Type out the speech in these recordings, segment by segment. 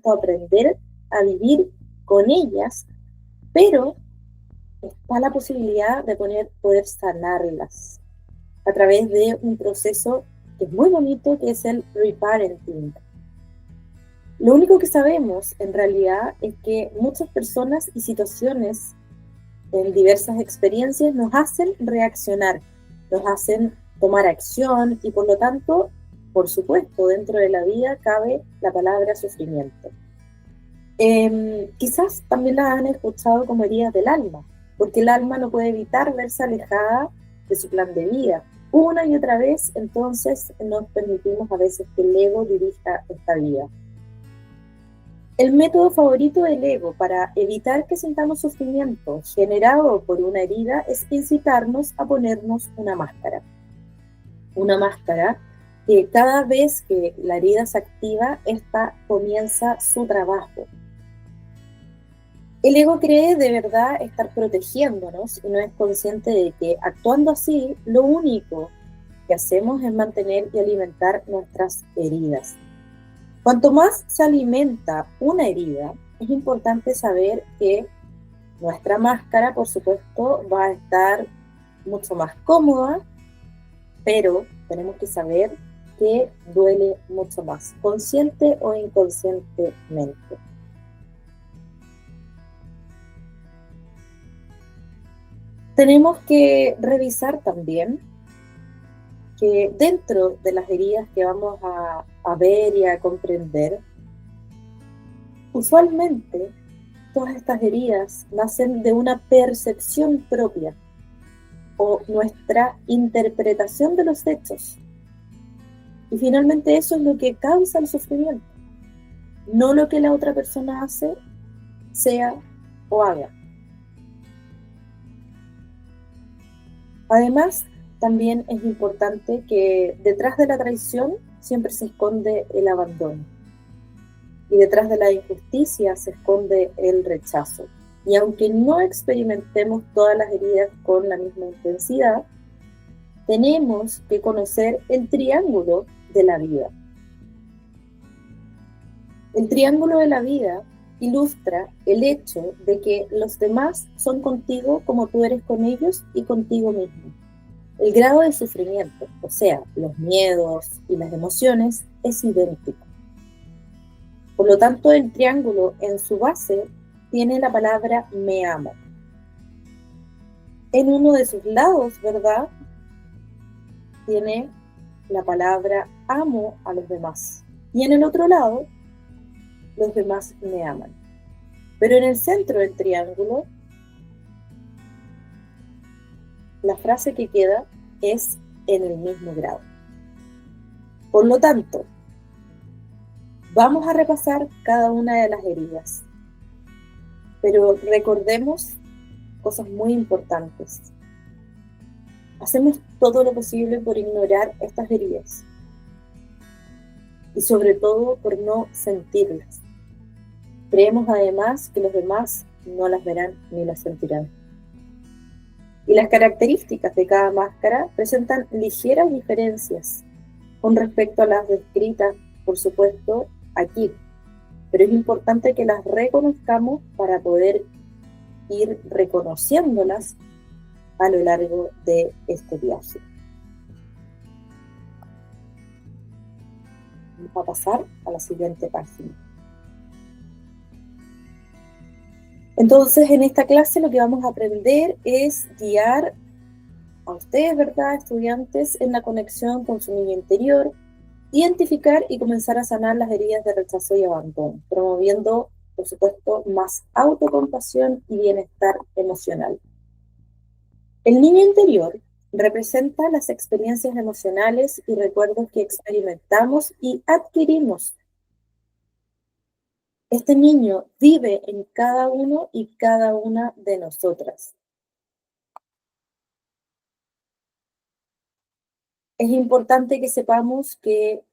supuesto, aprender a vivir con ellas, pero está la posibilidad de poder sanarlas a través de un proceso que es muy bonito, que es el reparenting. Lo único que sabemos en realidad es que muchas personas y situaciones en diversas experiencias nos hacen reaccionar, nos hacen tomar acción y por lo tanto, por supuesto, dentro de la vida cabe la palabra sufrimiento. Quizás también la han escuchado como heridas del alma, porque el alma no puede evitar verse alejada de su plan de vida. Una y otra vez, entonces, nos permitimos a veces que el ego dirija esta vida. El método favorito del ego para evitar que sintamos sufrimiento generado por una herida es incitarnos a ponernos una máscara. Una máscara que cada vez que la herida se activa, esta comienza su trabajo. El ego cree de verdad estar protegiéndonos y no es consciente de que actuando así, lo único que hacemos es mantener y alimentar nuestras heridas. Cuanto más se alimenta una herida, es importante saber que nuestra máscara, por supuesto, va a estar mucho más cómoda, pero tenemos que saber que duele mucho más, consciente o inconscientemente. Tenemos que revisar también que dentro de las heridas que vamos a ver y a comprender, usualmente todas estas heridas nacen de una percepción propia o nuestra interpretación de los hechos. Y finalmente eso es lo que causa el sufrimiento, no lo que la otra persona hace, sea o haga. Además, también es importante que detrás de la traición siempre se esconde el abandono. Y detrás de la injusticia se esconde el rechazo. Y aunque no experimentemos todas las heridas con la misma intensidad, tenemos que conocer el triángulo de la vida. El triángulo de la vida ilustra el hecho de que los demás son contigo como tú eres con ellos y contigo mismo. El grado de sufrimiento, o sea, los miedos y las emociones, es idéntico. Por lo tanto, el triángulo en su base tiene la palabra me amo. En uno de sus lados, ¿verdad?, tiene la palabra amo a los demás. Y en el otro lado, los demás me aman. Pero en el centro del triángulo, la frase que queda es en el mismo grado. Por lo tanto, vamos a repasar cada una de las heridas. Pero recordemos cosas muy importantes. Hacemos todo lo posible por ignorar estas heridas. Y sobre todo por no sentirlas. Creemos además que los demás no las verán ni las sentirán. Y las características de cada máscara presentan ligeras diferencias con respecto a las descritas, por supuesto, aquí. Pero es importante que las reconozcamos para poder ir reconociéndolas a lo largo de este viaje. Vamos a pasar a la siguiente página. Entonces, en esta clase lo que vamos a aprender es guiar a ustedes, ¿verdad?, estudiantes, en la conexión con su niño interior, identificar y comenzar a sanar las heridas de rechazo y abandono, promoviendo, por supuesto, más autocompasión y bienestar emocional. El niño interior representa las experiencias emocionales y recuerdos que experimentamos y adquirimos. Este niño vive en cada uno y cada una de nosotras. Es importante que sepamos que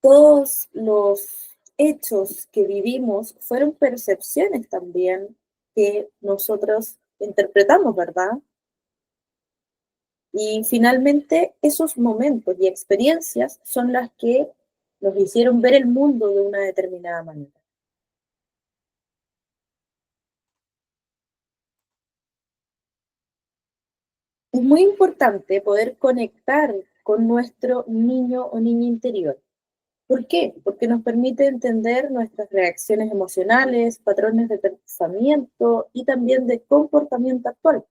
todos los hechos que vivimos fueron percepciones también que nosotros interpretamos, ¿verdad? Y finalmente esos momentos y experiencias son las que nos hicieron ver el mundo de una determinada manera. Es muy importante poder conectar con nuestro niño o niña interior. ¿Por qué? Porque nos permite entender nuestras reacciones emocionales, patrones de pensamiento y también de comportamiento actual.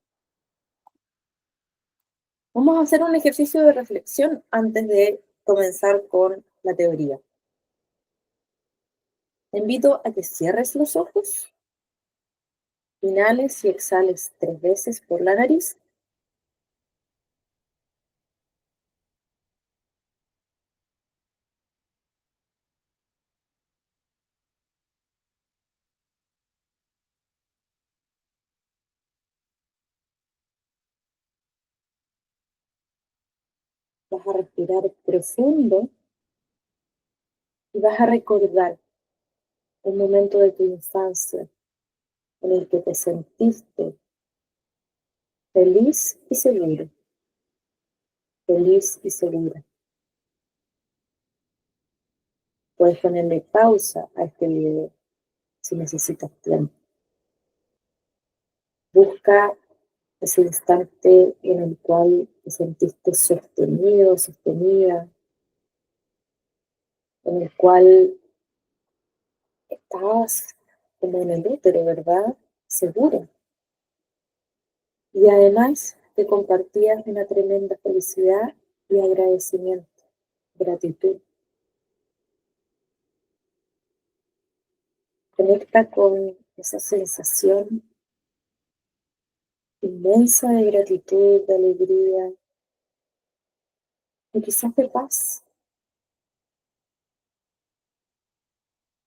Vamos a hacer un ejercicio de reflexión antes de comenzar con la teoría. Te invito a que cierres los ojos, inhales y exhales 3 veces por la nariz. Vas a respirar profundo y vas a recordar un momento de tu infancia en el que te sentiste feliz y seguro, feliz y segura. Puedes ponerle pausa a este video si necesitas tiempo. Busca ese instante en el cual te sentiste sostenido, sostenida, en el cual estabas como en el útero, ¿verdad? Segura. Y además te compartías una tremenda felicidad y agradecimiento, gratitud. Conecta con esa sensación inmensa de gratitud, de alegría y quizás de paz.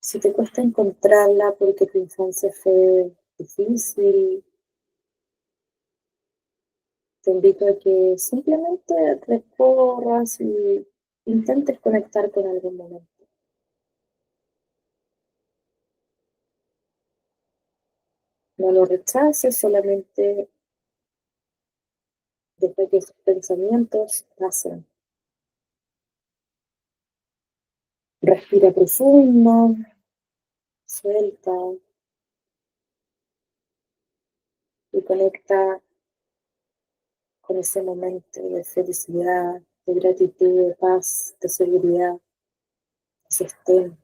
Si te cuesta encontrarla porque tu infancia fue difícil, te invito a que simplemente recorras y intentes conectar con algún momento. No lo rechaces, solamente deja que esos pensamientos pasen. Respira profundo, suelta y conecta con ese momento de felicidad, de gratitud, de paz, de seguridad, de sostén.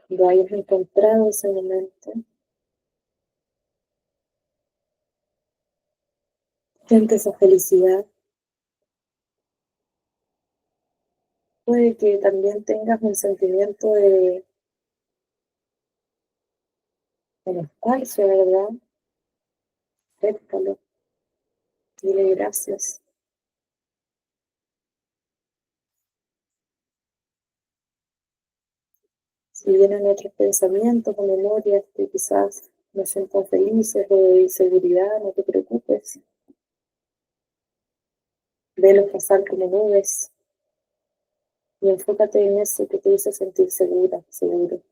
Cuando hayas encontrado ese momento, siente esa felicidad. Puede que también tengas un sentimiento de nostalgia, ¿verdad? Acéptalo, dile gracias. Si vienen otros pensamientos o memorias que quizás no son tan felices o de inseguridad, no te preocupes. Velos pasar como nubes y enfócate en eso que te hizo sentir segura, seguro.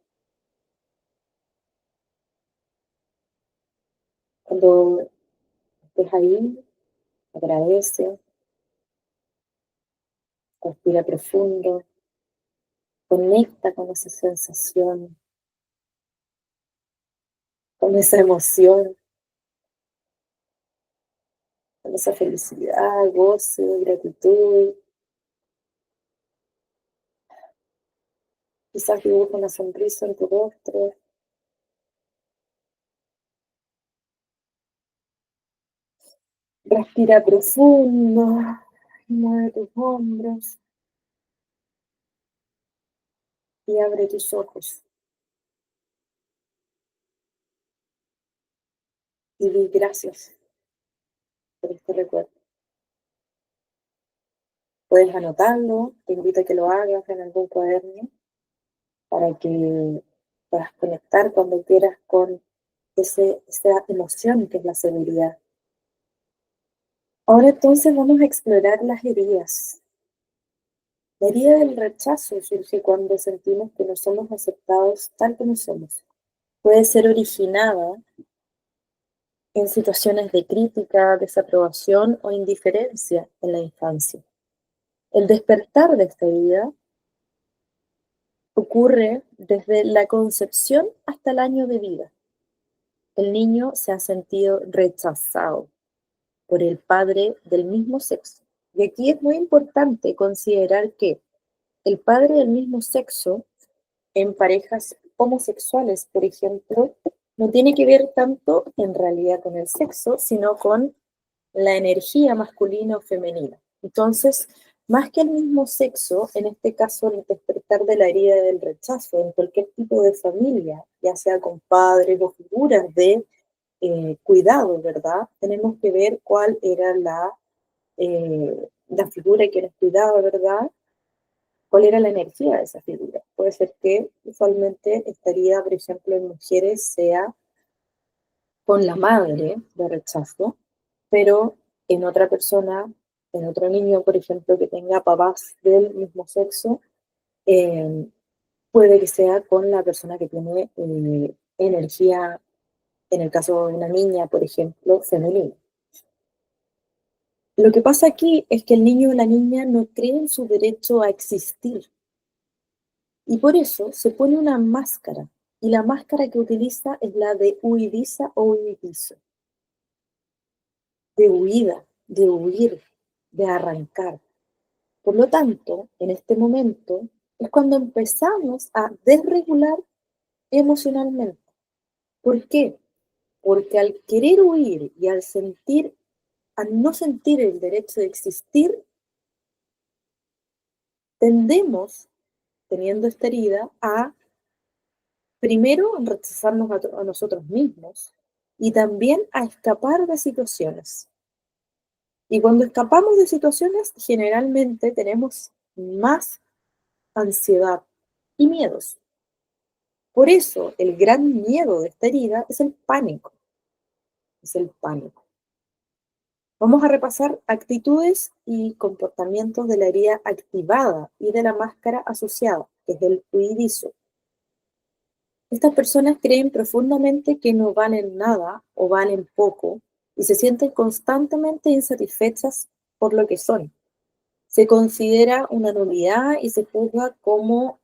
Cuando estés ahí, agradece, respira profundo, conecta con esa sensación, con esa emoción, con esa felicidad, goce, gratitud. Quizás dibuja una sonrisa en tu rostro. Respira profundo, mueve tus hombros y abre tus ojos. Y di gracias por este recuerdo. Puedes anotarlo, te invito a que lo hagas en algún cuaderno para que puedas conectar cuando quieras con esa emoción que es la seguridad. Ahora entonces vamos a explorar las heridas. La herida del rechazo surge cuando sentimos que no somos aceptados tal como somos. Puede ser originada en situaciones de crítica, desaprobación o indiferencia en la infancia. El despertar de esta herida ocurre desde la concepción hasta el año de vida. El niño se ha sentido rechazado por el padre del mismo sexo. Y aquí es muy importante considerar que el padre del mismo sexo en parejas homosexuales, por ejemplo, no tiene que ver tanto en realidad con el sexo, sino con la energía masculina o femenina. Entonces, más que el mismo sexo, en este caso el despertar de la herida del rechazo en cualquier tipo de familia, ya sea con padres o figuras de cuidado, ¿verdad? Tenemos que ver cuál era la figura que nos cuidaba, ¿verdad? ¿Cuál era la energía de esa figura? Puede ser que usualmente estaría, por ejemplo, en mujeres, sea con la madre de rechazo, pero en otra persona, en otro niño, por ejemplo, que tenga papás del mismo sexo, eh, puede que sea con la persona que tiene energía, en el caso de una niña, por ejemplo, femenina. Lo que pasa aquí es que el niño o la niña no cree en su derecho a existir y por eso se pone una máscara y la máscara que utiliza es la de huidiza o huidizo, de huida, de huir, de arrancar. Por lo tanto, en este momento es cuando empezamos a desregular emocionalmente. ¿Por qué? Porque al querer huir y al no sentir el derecho de existir, tendemos, teniendo esta herida, a primero rechazarnos a nosotros mismos y también a escapar de situaciones. Y cuando escapamos de situaciones, generalmente tenemos más ansiedad y miedos. Por eso, el gran miedo de esta herida es el pánico. Es el pánico. Vamos a repasar actitudes y comportamientos de la herida activada y de la máscara asociada, que es el huidizo. Estas personas creen profundamente que no valen nada o valen poco y se sienten constantemente insatisfechas por lo que son. Se considera una nulidad y se juzga como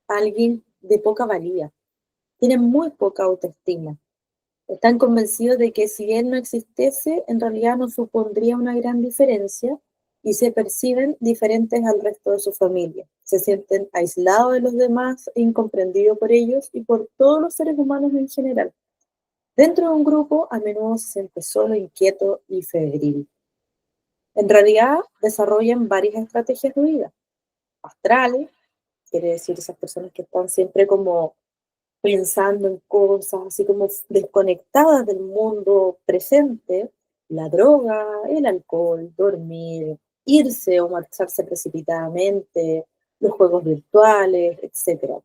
alguien de poca valía. Tienen muy poca autoestima. Están convencidos de que si él no existiese, en realidad no supondría una gran diferencia y se perciben diferentes al resto de su familia. Se sienten aislados de los demás e incomprendidos por ellos y por todos los seres humanos en general. Dentro de un grupo, a menudo se siente solo, inquieto y febril. En realidad, desarrollan varias estrategias de vida. Astrales, quiere decir esas personas que están siempre como pensando en cosas, así como desconectadas del mundo presente, la droga, el alcohol, dormir, irse o marcharse precipitadamente, los juegos virtuales, etc.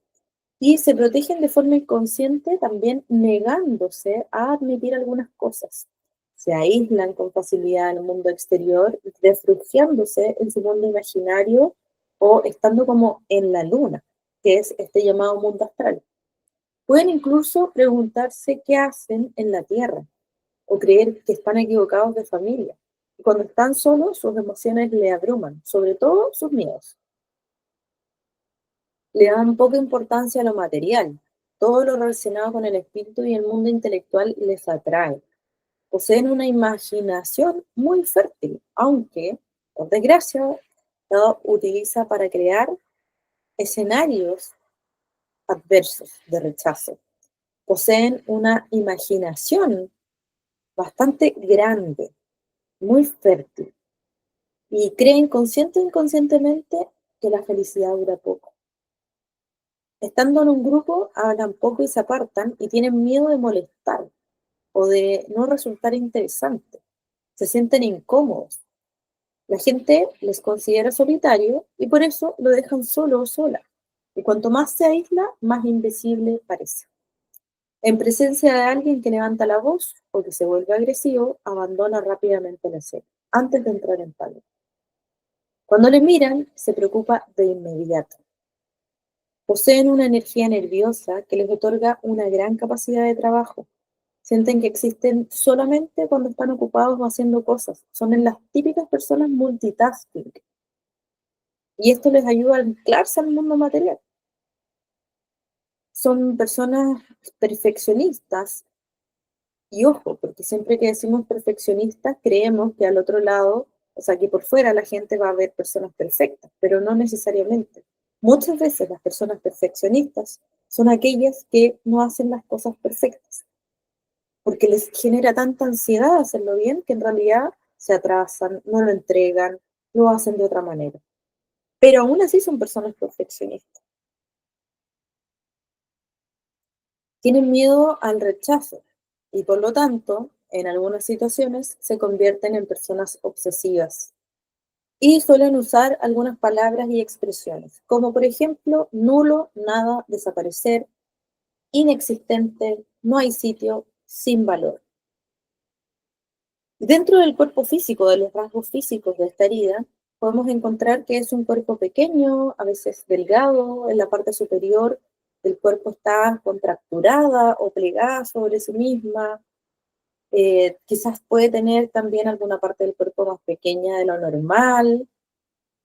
Y se protegen de forma inconsciente también negándose a admitir algunas cosas. Se aíslan con facilidad en el mundo exterior, refugiándose en su mundo imaginario o estando como en la luna, que es este llamado mundo astral. Pueden incluso preguntarse qué hacen en la Tierra o creer que están equivocados de familia. Y cuando están solos, sus emociones le abruman, sobre todo sus miedos. Le dan poca importancia a lo material. Todo lo relacionado con el espíritu y el mundo intelectual les atrae. Poseen una imaginación muy fértil, aunque, por desgracia, lo utiliza para crear escenarios adversos de rechazo. Poseen una imaginación bastante grande, muy fértil, y creen consciente o inconscientemente que la felicidad dura poco. Estando en un grupo, hablan poco y se apartan y tienen miedo de molestar o de no resultar interesante. Se sienten incómodos. La gente les considera solitario y por eso lo dejan solo o sola. Y cuanto más se aísla, más invisible parece. En presencia de alguien que levanta la voz o que se vuelve agresivo, abandona rápidamente la escena, antes de entrar en pánico. Cuando le miran, se preocupa de inmediato. Poseen una energía nerviosa que les otorga una gran capacidad de trabajo. Sienten que existen solamente cuando están ocupados o haciendo cosas. Son en las típicas personas multitasking. Y esto les ayuda a anclarse al mundo material. Son personas perfeccionistas. Y ojo, porque siempre que decimos perfeccionistas, creemos que al otro lado, o sea, que por fuera la gente va a ver personas perfectas, pero no necesariamente. Muchas veces las personas perfeccionistas son aquellas que no hacen las cosas perfectas, porque les genera tanta ansiedad hacerlo bien que en realidad se atrasan, no lo entregan, lo hacen de otra manera. Pero aún así son personas perfeccionistas. Tienen miedo al rechazo y por lo tanto, en algunas situaciones se convierten en personas obsesivas y suelen usar algunas palabras y expresiones, como por ejemplo nulo, nada, desaparecer, inexistente, no hay sitio, sin valor. Dentro del cuerpo físico, de los rasgos físicos de esta herida, podemos encontrar que es un cuerpo pequeño, a veces delgado, en la parte superior el cuerpo está contracturada o plegada sobre sí misma. Quizás puede tener también alguna parte del cuerpo más pequeña de lo normal,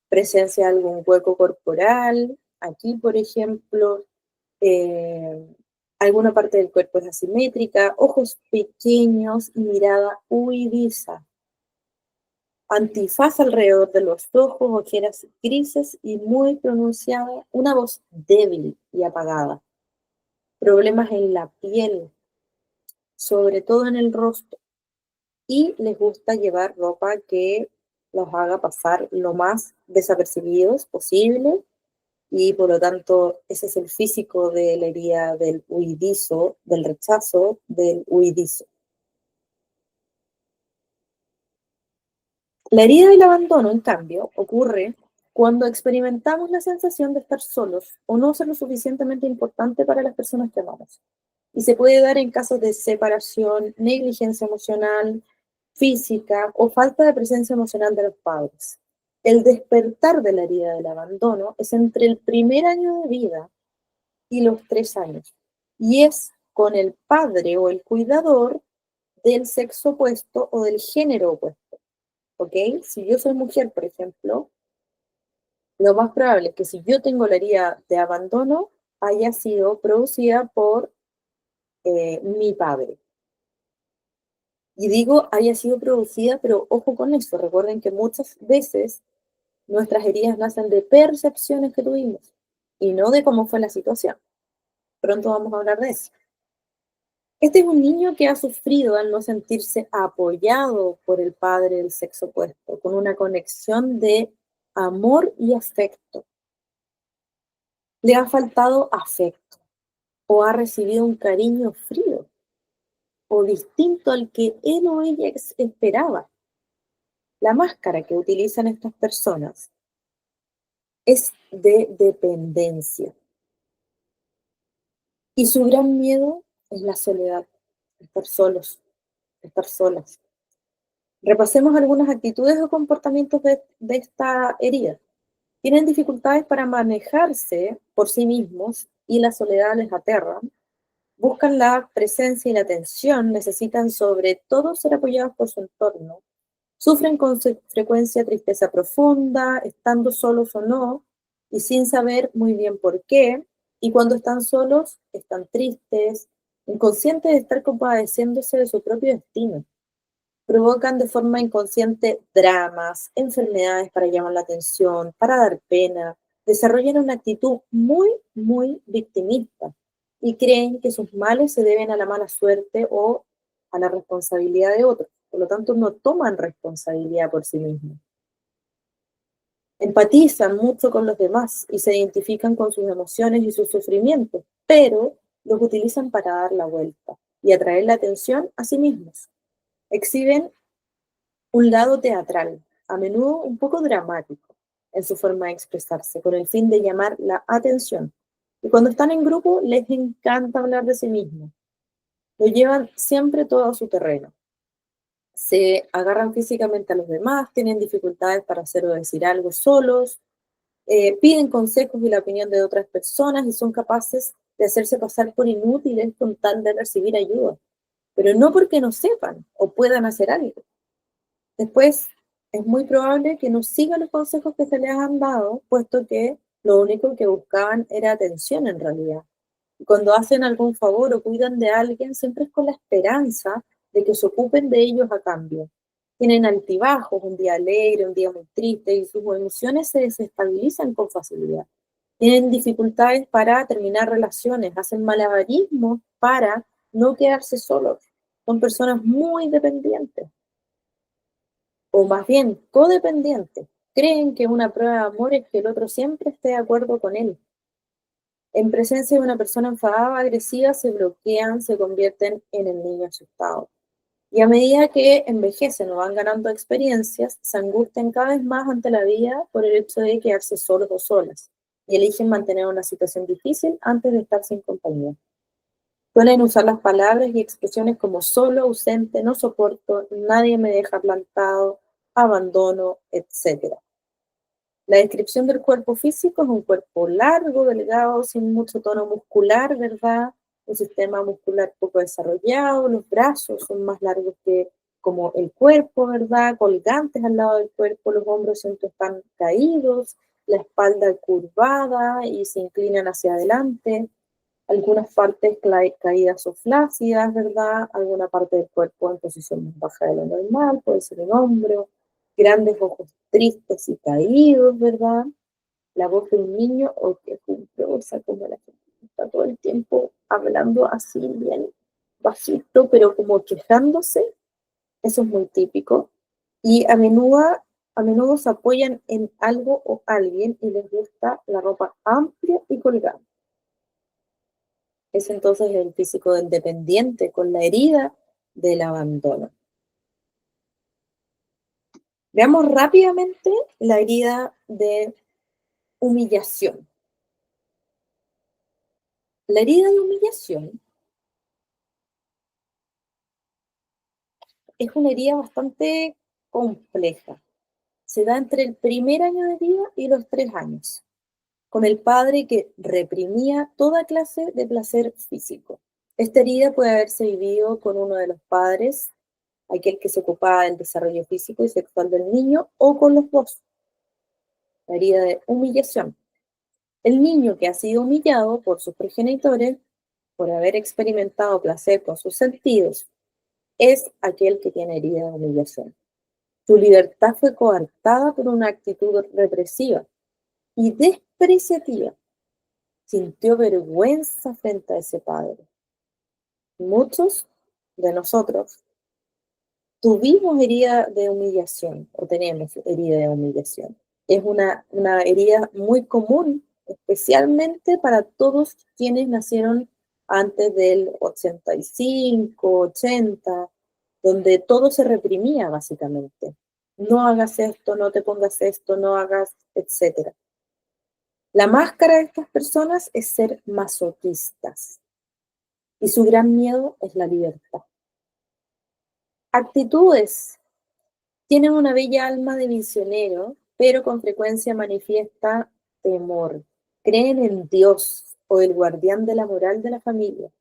presencia de algún hueco corporal. Aquí, por ejemplo, eh, alguna parte del cuerpo es asimétrica, ojos pequeños y mirada huidiza. Antifaz alrededor de los ojos, ojeras grises y muy pronunciada, una voz débil y apagada. Problemas en la piel, sobre todo en el rostro. Y les gusta llevar ropa que los haga pasar lo más desapercibidos posible y por lo tanto ese es el físico de la herida del huidizo, del rechazo del huidizo. La herida del abandono, en cambio, ocurre cuando experimentamos la sensación de estar solos o no ser lo suficientemente importante para las personas que amamos. Y se puede dar en casos de separación, negligencia emocional, física o falta de presencia emocional de los padres. El despertar de la herida del abandono es entre el primer año de vida y los 3 años. Y es con el padre o el cuidador del sexo opuesto o del género opuesto. ¿Ok? Si yo soy mujer, por ejemplo, lo más probable es que si yo tengo la herida de abandono, haya sido producida por mi padre. Y digo haya sido producida, pero ojo con eso, recuerden que muchas veces nuestras heridas nacen de percepciones que tuvimos y no de cómo fue la situación. Pronto vamos a hablar de eso. Este es un niño que ha sufrido al no sentirse apoyado por el padre del sexo opuesto, con una conexión de amor y afecto. Le ha faltado afecto o ha recibido un cariño frío o distinto al que él o ella esperaba. La máscara que utilizan estas personas es de dependencia y su gran miedo es la soledad, estar solos, estar solas. Repasemos algunas actitudes o comportamientos de esta herida. Tienen dificultades para manejarse por sí mismos y la soledad les aterra. Buscan la presencia y la atención, necesitan sobre todo ser apoyados por su entorno. Sufren con frecuencia tristeza profunda, estando solos o no, y sin saber muy bien por qué. Y cuando están solos, están tristes, inconscientes de estar compadeciéndose de su propio destino. Provocan de forma inconsciente dramas, enfermedades para llamar la atención, para dar pena, desarrollan una actitud muy, muy victimista y creen que sus males se deben a la mala suerte o a la responsabilidad de otros. Por lo tanto, no toman responsabilidad por sí mismos. Empatizan mucho con los demás y se identifican con sus emociones y sus sufrimientos, pero los utilizan para dar la vuelta y atraer la atención a sí mismos. Exhiben un lado teatral, a menudo un poco dramático en su forma de expresarse, con el fin de llamar la atención. Y cuando están en grupo, les encanta hablar de sí mismos. Lo llevan siempre todo a su terreno. Se agarran físicamente a los demás, tienen dificultades para hacer o decir algo solos, piden consejos y la opinión de otras personas y son capaces de hacerse pasar por inútiles con tal de recibir ayuda. pero no porque no sepan o puedan hacer algo. Después, es muy probable que no sigan los consejos que se les han dado, puesto que lo único que buscaban era atención en realidad. Y cuando hacen algún favor o cuidan de alguien, siempre es con la esperanza de que se ocupen de ellos a cambio. Tienen altibajos, un día alegre, un día muy triste, y sus emociones se desestabilizan con facilidad. Tienen dificultades para terminar relaciones, hacen malabarismos para no quedarse solos. Son personas muy dependientes, o más bien codependientes. Creen que una prueba de amor es que el otro siempre esté de acuerdo con él. En presencia de una persona enfadada o agresiva se bloquean, se convierten en el niño asustado. Y a medida que envejecen o van ganando experiencias, se angustian cada vez más ante la vida por el hecho de quedarse solos o solas y eligen mantener una situación difícil antes de estar sin compañía. Suelen usar las palabras y expresiones como solo, ausente, no soporto, nadie me deja plantado, abandono, etc. La descripción del cuerpo físico es un cuerpo largo, delgado, sin mucho tono muscular, ¿verdad? Un sistema muscular poco desarrollado, los brazos son más largos que como el cuerpo, ¿verdad? Colgantes al lado del cuerpo, los hombros siempre están caídos, la espalda curvada y se inclinan hacia adelante, algunas partes caídas o flácidas, ¿verdad? Alguna parte del cuerpo en posición más baja de lo normal, puede ser un hombro, grandes ojos tristes y caídos, ¿verdad? La voz de un niño o que jumbrosa, como la gente está todo el tiempo hablando así bien bajito, pero como quejándose, eso es muy típico. Y a menudo se apoyan en algo o alguien y les gusta la ropa amplia y colgante. Es entonces el físico del dependiente con la herida del abandono. Veamos rápidamente la herida de humillación. La herida de humillación es una herida bastante compleja. Se da entre el primer año de vida y los 3 años, con el padre que reprimía toda clase de placer físico. Esta herida puede haberse vivido con uno de los padres, aquel que se ocupaba del desarrollo físico y sexual del niño, o con los dos. La herida de humillación. El niño que ha sido humillado por sus progenitores, por haber experimentado placer con sus sentidos, es aquel que tiene herida de humillación. Su libertad fue coartada por una actitud represiva y despreciativa. Sintió vergüenza frente a ese padre. Muchos de nosotros tuvimos herida de humillación o tenemos herida de humillación. Es una herida muy común, especialmente para todos quienes nacieron antes del 85, 80, donde todo se reprimía básicamente. No hagas esto, no te pongas esto, no hagas, etc. La máscara de estas personas es ser masoquistas y su gran miedo es la libertad. Actitudes. Tienen una bella alma de misionero, pero con frecuencia manifiesta temor. Creen en Dios o el guardián de la moral de la familia.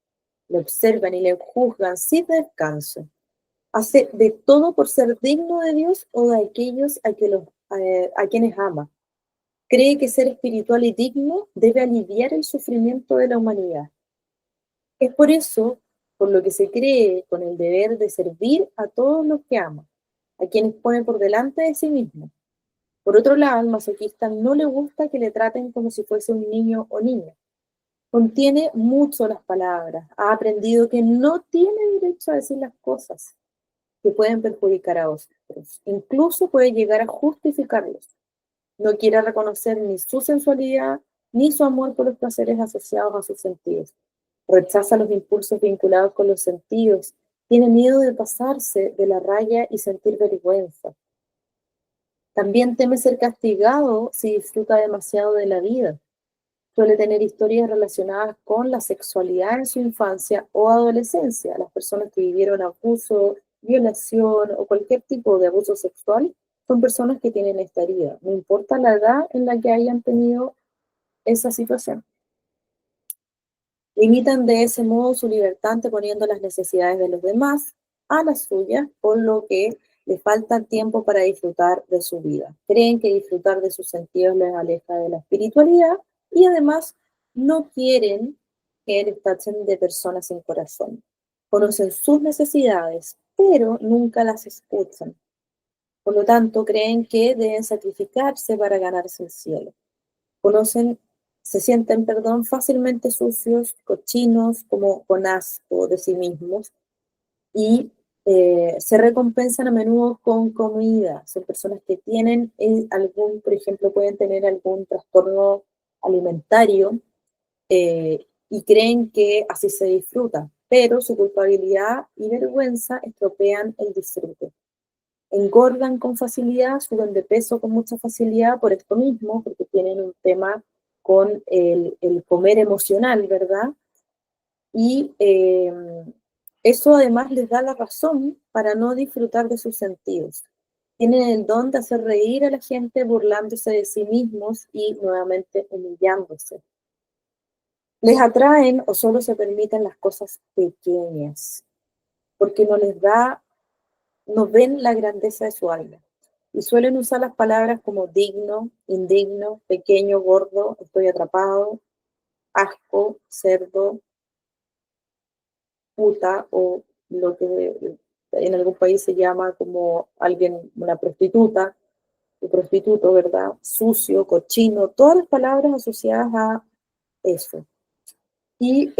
Le observan y le juzgan sin descanso. Hace de todo por ser digno de Dios o de aquellos a quienes ama. Cree que ser espiritual y digno debe aliviar el sufrimiento de la humanidad. Es por eso por lo que se cree con el deber de servir a todos los que ama, a quienes pone por delante de sí mismo. Por otro lado, al masoquista no le gusta que le traten como si fuese un niño o niña. Contiene mucho las palabras, ha aprendido que no tiene derecho a decir las cosas que pueden perjudicar a otros. Incluso puede llegar a justificarlos. No quiere reconocer ni su sensualidad ni su amor por los placeres asociados a sus sentidos. Rechaza los impulsos vinculados con los sentidos. Tiene miedo de pasarse de la raya y sentir vergüenza. También teme ser castigado si disfruta demasiado de la vida. Suele tener historias relacionadas con la sexualidad en su infancia o adolescencia. Las personas que vivieron abuso, violación o cualquier tipo de abuso sexual son personas que tienen esta herida, no importa la edad en la que hayan tenido esa situación. Limitan de ese modo su libertad anteponiendo las necesidades de los demás a las suyas, por lo que les falta tiempo para disfrutar de su vida. Creen que disfrutar de sus sentidos les aleja de la espiritualidad y además no quieren que les tachen de personas sin corazón. Conocen sus necesidades, pero nunca las escuchan. Por lo tanto, creen que deben sacrificarse para ganarse el cielo. Conocen, se sienten, perdón, fácilmente sucios, cochinos, como con asco de sí mismos, y se recompensan a menudo con comida. Son personas que tienen algún, por ejemplo, pueden tener algún trastorno alimentario y creen que así se disfruta, pero su culpabilidad y vergüenza estropean el disfrute. Engordan con facilidad, suben de peso con mucha facilidad por esto mismo, porque tienen un tema con el comer emocional, ¿verdad? Y eso además les da la razón para no disfrutar de sus sentidos. Tienen el don de hacer reír a la gente burlándose de sí mismos y nuevamente humillándose. Les atraen o solo se permiten las cosas pequeñas, porque no ven la grandeza de su alma. Y suelen usar las palabras como digno, indigno, pequeño, gordo, estoy atrapado, asco, cerdo, puta o lo que en algún país se llama como alguien, una prostituta, o prostituto, ¿verdad? Sucio, cochino, todas las palabras asociadas a eso. Y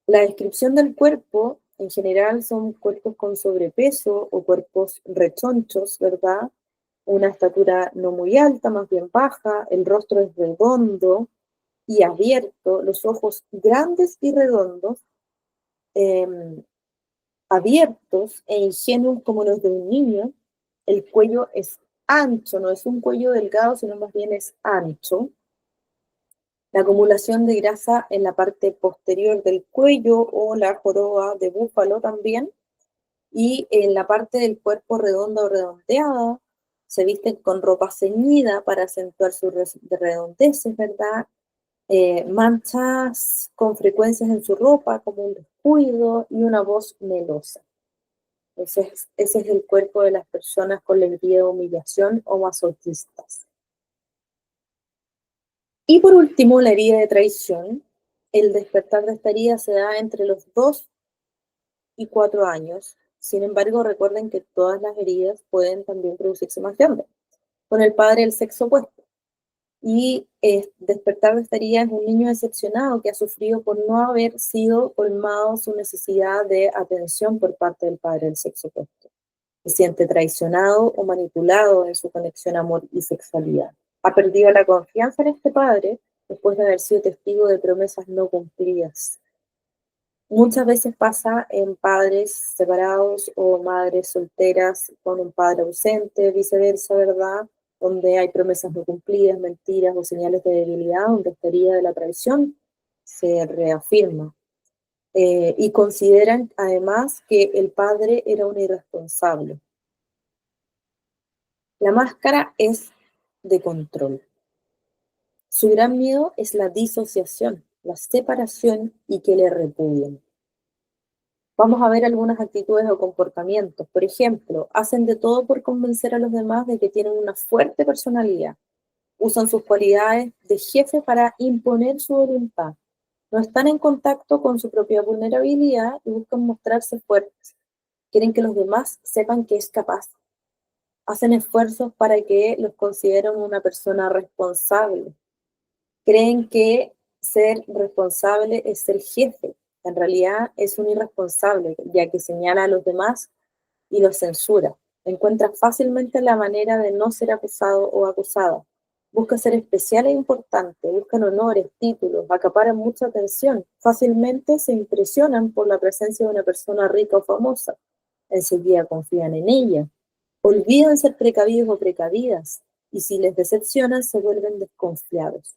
la descripción del cuerpo, en general, son cuerpos con sobrepeso o cuerpos rechonchos, ¿verdad? Una estatura no muy alta, más bien baja, el rostro es redondo y abierto, los ojos grandes y redondos, eh, abiertos e ingenuos como los de un niño, el cuello es ancho, no es un cuello delgado, sino más bien es ancho, la acumulación de grasa en la parte posterior del cuello o la joroba de búfalo también, y en la parte del cuerpo redonda o redondeada, se visten con ropa ceñida para acentuar sus redondeces, ¿verdad? Manchas con frecuencias en su ropa, como un descuido y una voz melosa. Ese es el cuerpo de las personas con la herida de humillación o masoquistas. Y por último, la herida de traición. El despertar de esta herida se da entre los 2 y 4 años. Sin embargo, recuerden que todas las heridas pueden también producirse más grandes. Con el padre del sexo opuesto. Y despertar de esta herida es un niño decepcionado que ha sufrido por no haber sido colmado su necesidad de atención por parte del padre del sexo opuesto. Se siente traicionado o manipulado en su conexión amor y sexualidad. Ha perdido la confianza en este padre después de haber sido testigo de promesas no cumplidas. Muchas veces pasa en padres separados o madres solteras con un padre ausente, viceversa, ¿verdad? Donde hay promesas no cumplidas, mentiras o señales de debilidad, donde esta herida de la traición se reafirma. Y consideran además que el padre era un irresponsable. La máscara es de control. Su gran miedo es la disociación, la separación y que le repudien. Vamos a ver algunas actitudes o comportamientos. Por ejemplo, hacen de todo por convencer a los demás de que tienen una fuerte personalidad. Usan sus cualidades de jefe para imponer su voluntad. No están en contacto con su propia vulnerabilidad y buscan mostrarse fuertes. Quieren que los demás sepan que es capaz. Hacen esfuerzos para que los consideren una persona responsable. Creen que ser responsable es ser jefe. En realidad es un irresponsable, ya que señala a los demás y los censura. Encuentra fácilmente la manera de no ser acusado o acusada. Busca ser especial e importante, buscan honores, títulos, acaparan mucha atención. Fácilmente se impresionan por la presencia de una persona rica o famosa. Enseguida confían en ella. Olvidan ser precavidos o precavidas, y si les decepcionan se vuelven desconfiados.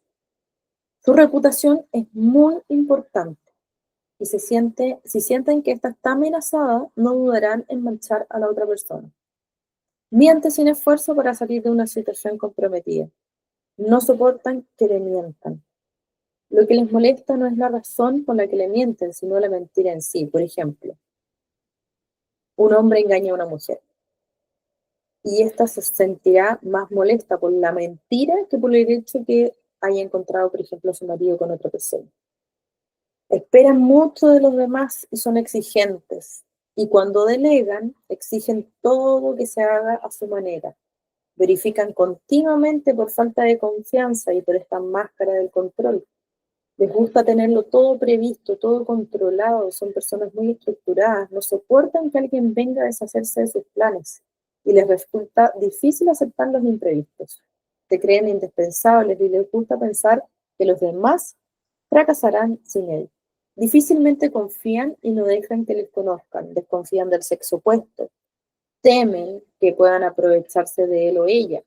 Su reputación es muy importante y si sienten que esta está amenazada, no dudarán en manchar a la otra persona. Mienten sin esfuerzo para salir de una situación comprometida. No soportan que le mientan. Lo que les molesta no es la razón por la que le mienten, sino la mentira en sí. Por ejemplo, un hombre engaña a una mujer y ésta se sentirá más molesta por la mentira que por el hecho que haya encontrado, por ejemplo, a su marido con otra persona. Esperan mucho de los demás y son exigentes. Y cuando delegan, exigen todo que se haga a su manera. Verifican continuamente por falta de confianza y por esta máscara del control. Les gusta tenerlo todo previsto, todo controlado, son personas muy estructuradas, no soportan que alguien venga a deshacerse de sus planes y les resulta difícil aceptar los imprevistos. Se creen indispensables y les gusta pensar que los demás fracasarán sin él. Difícilmente confían y no dejan que les conozcan, desconfían del sexo opuesto, temen que puedan aprovecharse de él o ella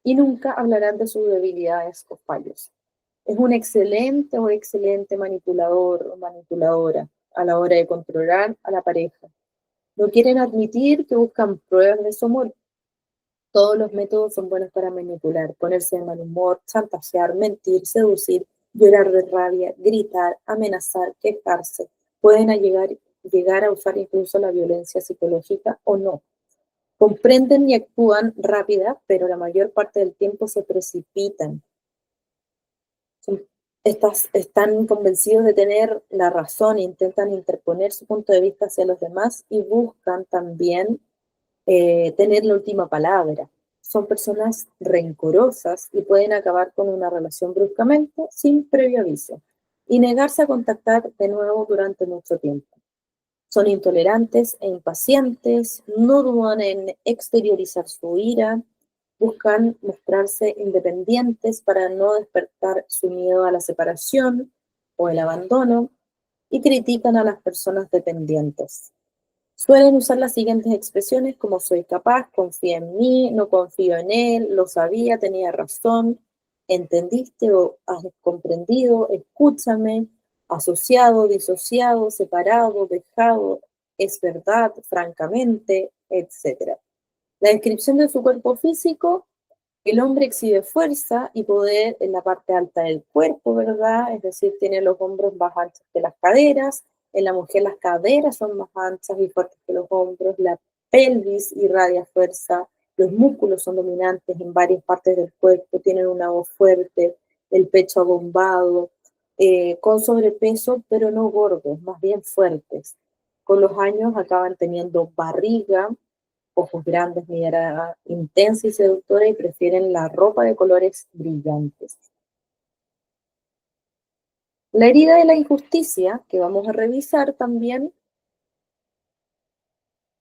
y nunca hablarán de sus debilidades o fallos. Es un excelente o excelente manipulador o manipuladora a la hora de controlar a la pareja. No quieren admitir que buscan pruebas de su amor. Todos los métodos son buenos para manipular, ponerse de mal humor, chantajear, mentir, seducir, llorar de rabia, gritar, amenazar, quejarse. Pueden llegar a usar incluso la violencia psicológica o no. Comprenden y actúan rápida, pero la mayor parte del tiempo se precipitan. Están convencidos de tener la razón, intentan interponer su punto de vista hacia los demás y buscan también tener la última palabra. Son personas rencorosas y pueden acabar con una relación bruscamente sin previo aviso y negarse a contactar de nuevo durante mucho tiempo. Son intolerantes e impacientes, no dudan en exteriorizar su ira, buscan mostrarse independientes para no despertar su miedo a la separación o el abandono y critican a las personas dependientes. Suelen usar las siguientes expresiones como soy capaz, confía en mí, no confío en él, lo sabía, tenía razón, entendiste o has comprendido, escúchame, asociado, disociado, separado, dejado, es verdad, francamente, etc. La descripción de su cuerpo físico: el hombre exhibe fuerza y poder en la parte alta del cuerpo, ¿verdad? Es decir, tiene los hombros más anchos que las caderas. En la mujer las caderas son más anchas y fuertes que los hombros. La pelvis irradia fuerza. Los músculos son dominantes en varias partes del cuerpo. Tienen una voz fuerte, el pecho abombado, con sobrepeso, pero no gordos, más bien fuertes. Con los años acaban teniendo barriga, ojos grandes, mirada intensa y seductora y prefieren la ropa de colores brillantes. La herida de la injusticia, que vamos a revisar también,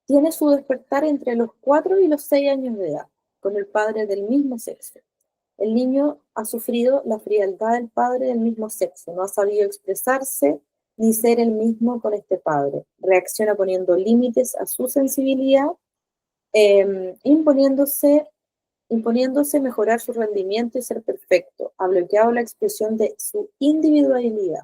tiene su despertar entre los 4 y los 6 años de edad, con el padre del mismo sexo. El niño ha sufrido la frialdad del padre del mismo sexo, no ha sabido expresarse ni ser el mismo con este padre. Reacciona poniendo límites a su sensibilidad, imponiéndose mejorar su rendimiento y ser perfecto, ha bloqueado la expresión de su individualidad.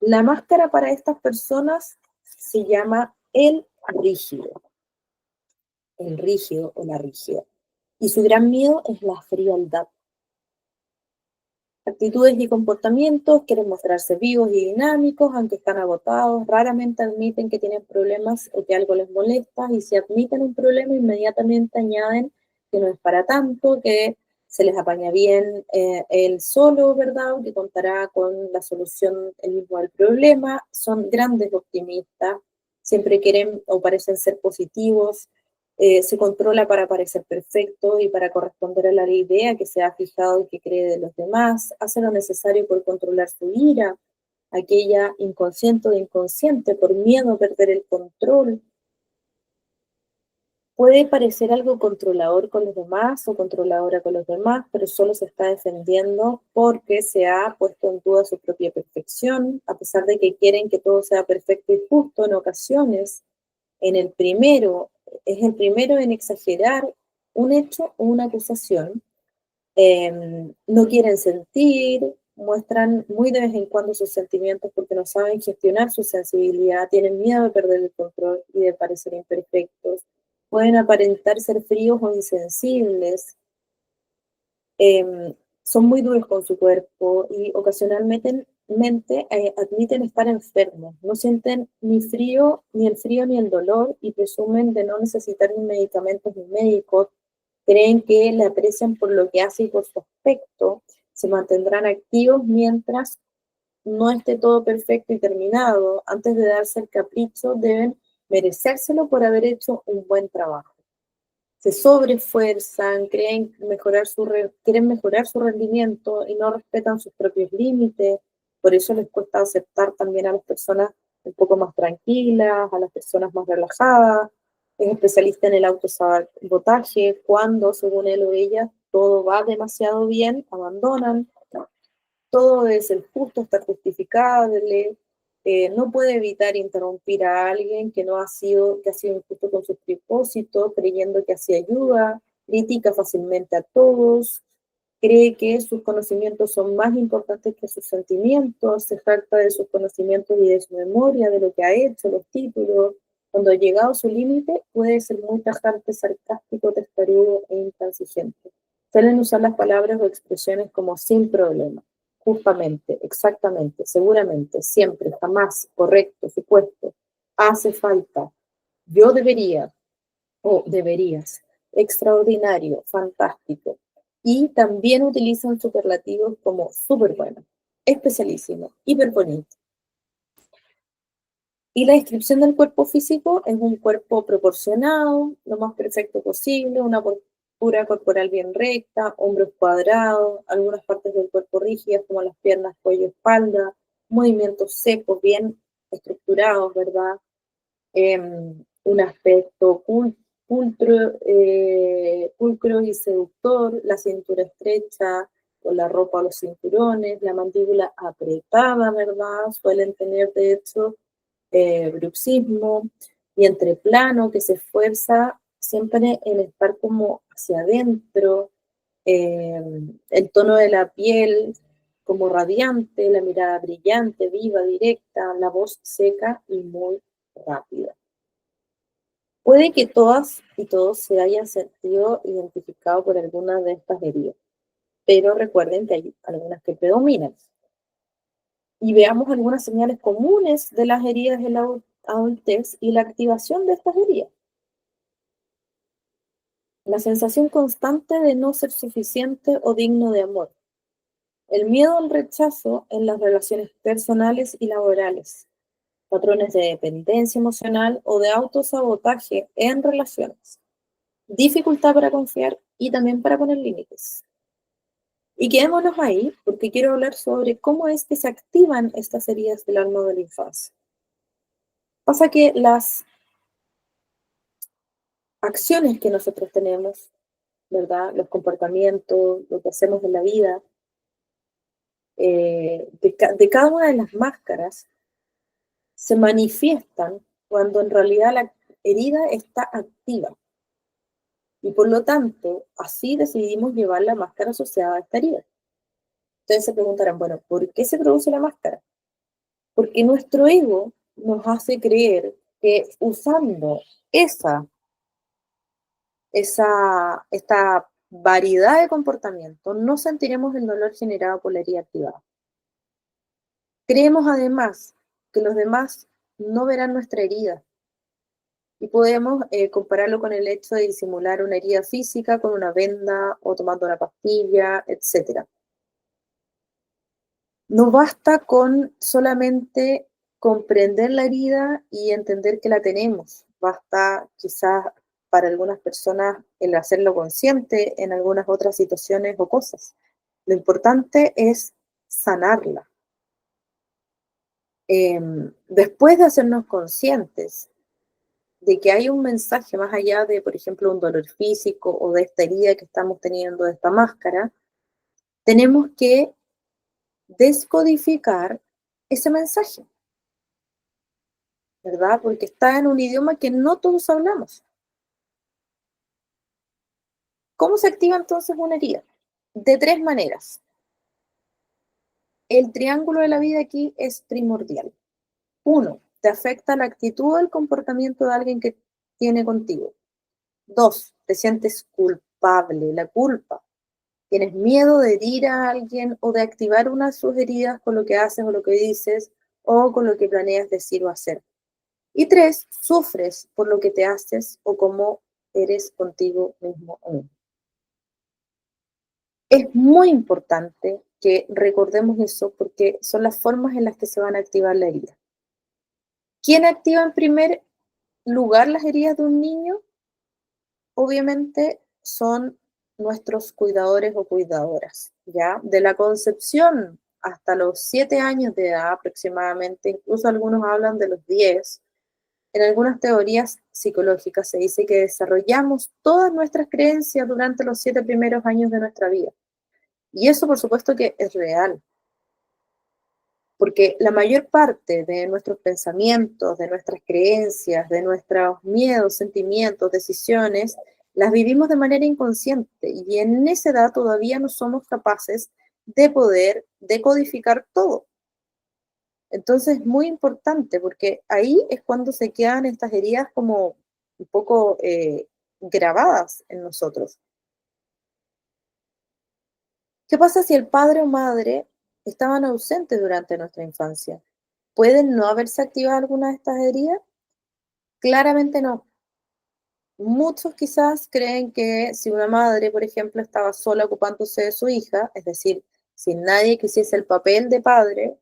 La máscara para estas personas se llama el rígido o la rígida, y su gran miedo es la frialdad. Actitudes y comportamientos: quieren mostrarse vivos y dinámicos, aunque están agotados, raramente admiten que tienen problemas o que algo les molesta, y si admiten un problema, inmediatamente añaden que no es para tanto, que se les apaña bien él solo, ¿verdad? Que contará con la solución él mismo al problema. Son grandes optimistas, siempre quieren o parecen ser positivos, se controla para parecer perfecto y para corresponder a la idea que se ha fijado y que cree de los demás, hace lo necesario por controlar su ira, aquella inconsciente o inconsciente, por miedo a perder el control. Puede parecer algo controlador con los demás o controladora con los demás, pero solo se está defendiendo porque se ha puesto en duda su propia perfección, a pesar de que quieren que todo sea perfecto y justo en ocasiones. Es el primero en exagerar un hecho o una acusación. No quieren sentir, muestran muy de vez en cuando sus sentimientos porque no saben gestionar su sensibilidad, tienen miedo de perder el control y de parecer imperfectos. Pueden aparentar ser fríos o insensibles. son muy duros con su cuerpo y ocasionalmente admiten estar enfermos. No sienten ni frío, ni el frío ni el dolor y presumen de no necesitar ni medicamentos ni médicos. Creen que le aprecian por lo que hace y por su aspecto. Se mantendrán activos mientras no esté todo perfecto y terminado. Antes de darse el capricho, deben merecérselo por haber hecho un buen trabajo. Se sobreesfuerzan, quieren mejorar su rendimiento y no respetan sus propios límites. Por eso les cuesta aceptar también a las personas un poco más tranquilas, a las personas más relajadas. Es especialista en el autosabotaje. Cuando, según él o ella, todo va demasiado bien, abandonan. Todo debe ser justo, está justificable. No puede evitar interrumpir a alguien que ha sido injusto con sus propósitos, creyendo que así ayuda, critica fácilmente a todos, cree que sus conocimientos son más importantes que sus sentimientos, se jacta de sus conocimientos y de su memoria, de lo que ha hecho, los títulos. Cuando ha llegado a su límite, puede ser muy tajante, sarcástico, testarudo e intransigente. Suelen usar las palabras o expresiones como sin problema, justamente, exactamente, seguramente, siempre, jamás, correcto, supuesto, hace falta, yo debería o deberías, extraordinario, fantástico. Y también utilizan superlativos como súper bueno, especialísimo, hiper bonito. Y la descripción del cuerpo físico es un cuerpo proporcionado, lo más perfecto posible, una postura corporal bien recta, hombros cuadrados, algunas partes del cuerpo rígidas como las piernas, cuello, espalda, movimientos secos, bien estructurados, ¿verdad? Un aspecto pulcro y seductor, la cintura estrecha, con la ropa o los cinturones, la mandíbula apretada, ¿verdad? Suelen tener, de hecho, bruxismo, vientre plano que se esfuerza siempre en estar como hacia adentro, eh, el tono de la piel como radiante, la mirada brillante, viva, directa, la voz seca y muy rápida. Puede que todas y todos se hayan sentido identificados por alguna de estas heridas, pero recuerden que hay algunas que predominan. Y veamos algunas señales comunes de las heridas en la adultez y la activación de estas heridas. La sensación constante de no ser suficiente o digno de amor. El miedo al rechazo en las relaciones personales y laborales. Patrones de dependencia emocional o de autosabotaje en relaciones. Dificultad para confiar y también para poner límites. Y quedémonos ahí porque quiero hablar sobre cómo es que se activan estas heridas del alma de la infancia. Pasa que las acciones que nosotros tenemos, ¿verdad? Los comportamientos, lo que hacemos en la vida, de cada una de las máscaras se manifiestan cuando en realidad la herida está activa. Y por lo tanto, así decidimos llevar la máscara asociada a esta herida. Ustedes se preguntarán, bueno, ¿por qué se produce la máscara? Porque nuestro ego nos hace creer que usando esa esta variedad de comportamientos, no sentiremos el dolor generado por la herida activada. Creemos además que los demás no verán nuestra herida y podemos compararlo con el hecho de disimular una herida física con una venda o tomando una pastilla, etc. No basta con solamente comprender la herida y entender que la tenemos. Basta quizás para algunas personas el hacerlo consciente en algunas otras situaciones o cosas. Lo importante es sanarla. Después de hacernos conscientes de que hay un mensaje más allá de, por ejemplo, un dolor físico o de esta herida que estamos teniendo, de esta máscara, tenemos que descodificar ese mensaje, ¿verdad? Porque está en un idioma que no todos hablamos. ¿Cómo se activa entonces una herida? De tres maneras. El triángulo de la vida aquí es primordial. Uno, te afecta la actitud o el comportamiento de alguien que tiene contigo. Dos, te sientes culpable, la culpa Tienes miedo de herir a alguien o de activar una de sus heridas con lo que haces o lo que dices o con lo que planeas decir o hacer. Y 3, sufres por lo que te haces o cómo eres contigo mismo o misma. Es muy importante que recordemos eso porque son las formas en las que se van a activar la herida. ¿Quién activa en primer lugar las heridas de un niño? Obviamente son nuestros cuidadores o cuidadoras, ¿ya? De la concepción hasta los 7 años de edad aproximadamente, incluso algunos hablan de los 10. En algunas teorías psicológicas se dice que desarrollamos todas nuestras creencias durante los 7 primeros años de nuestra vida. Y eso por supuesto que es real, porque la mayor parte de nuestros pensamientos, de nuestras creencias, de nuestros miedos, sentimientos, decisiones, las vivimos de manera inconsciente y en esa edad todavía no somos capaces de poder decodificar todo. Entonces es muy importante porque ahí es cuando se quedan estas heridas como un poco grabadas en nosotros. ¿Qué pasa si el padre o madre estaban ausentes durante nuestra infancia? ¿Pueden no haberse activado alguna de estas heridas? Claramente no. Muchos quizás creen que si una madre, por ejemplo, estaba sola ocupándose de su hija, es decir, si nadie que hiciese el papel de padre,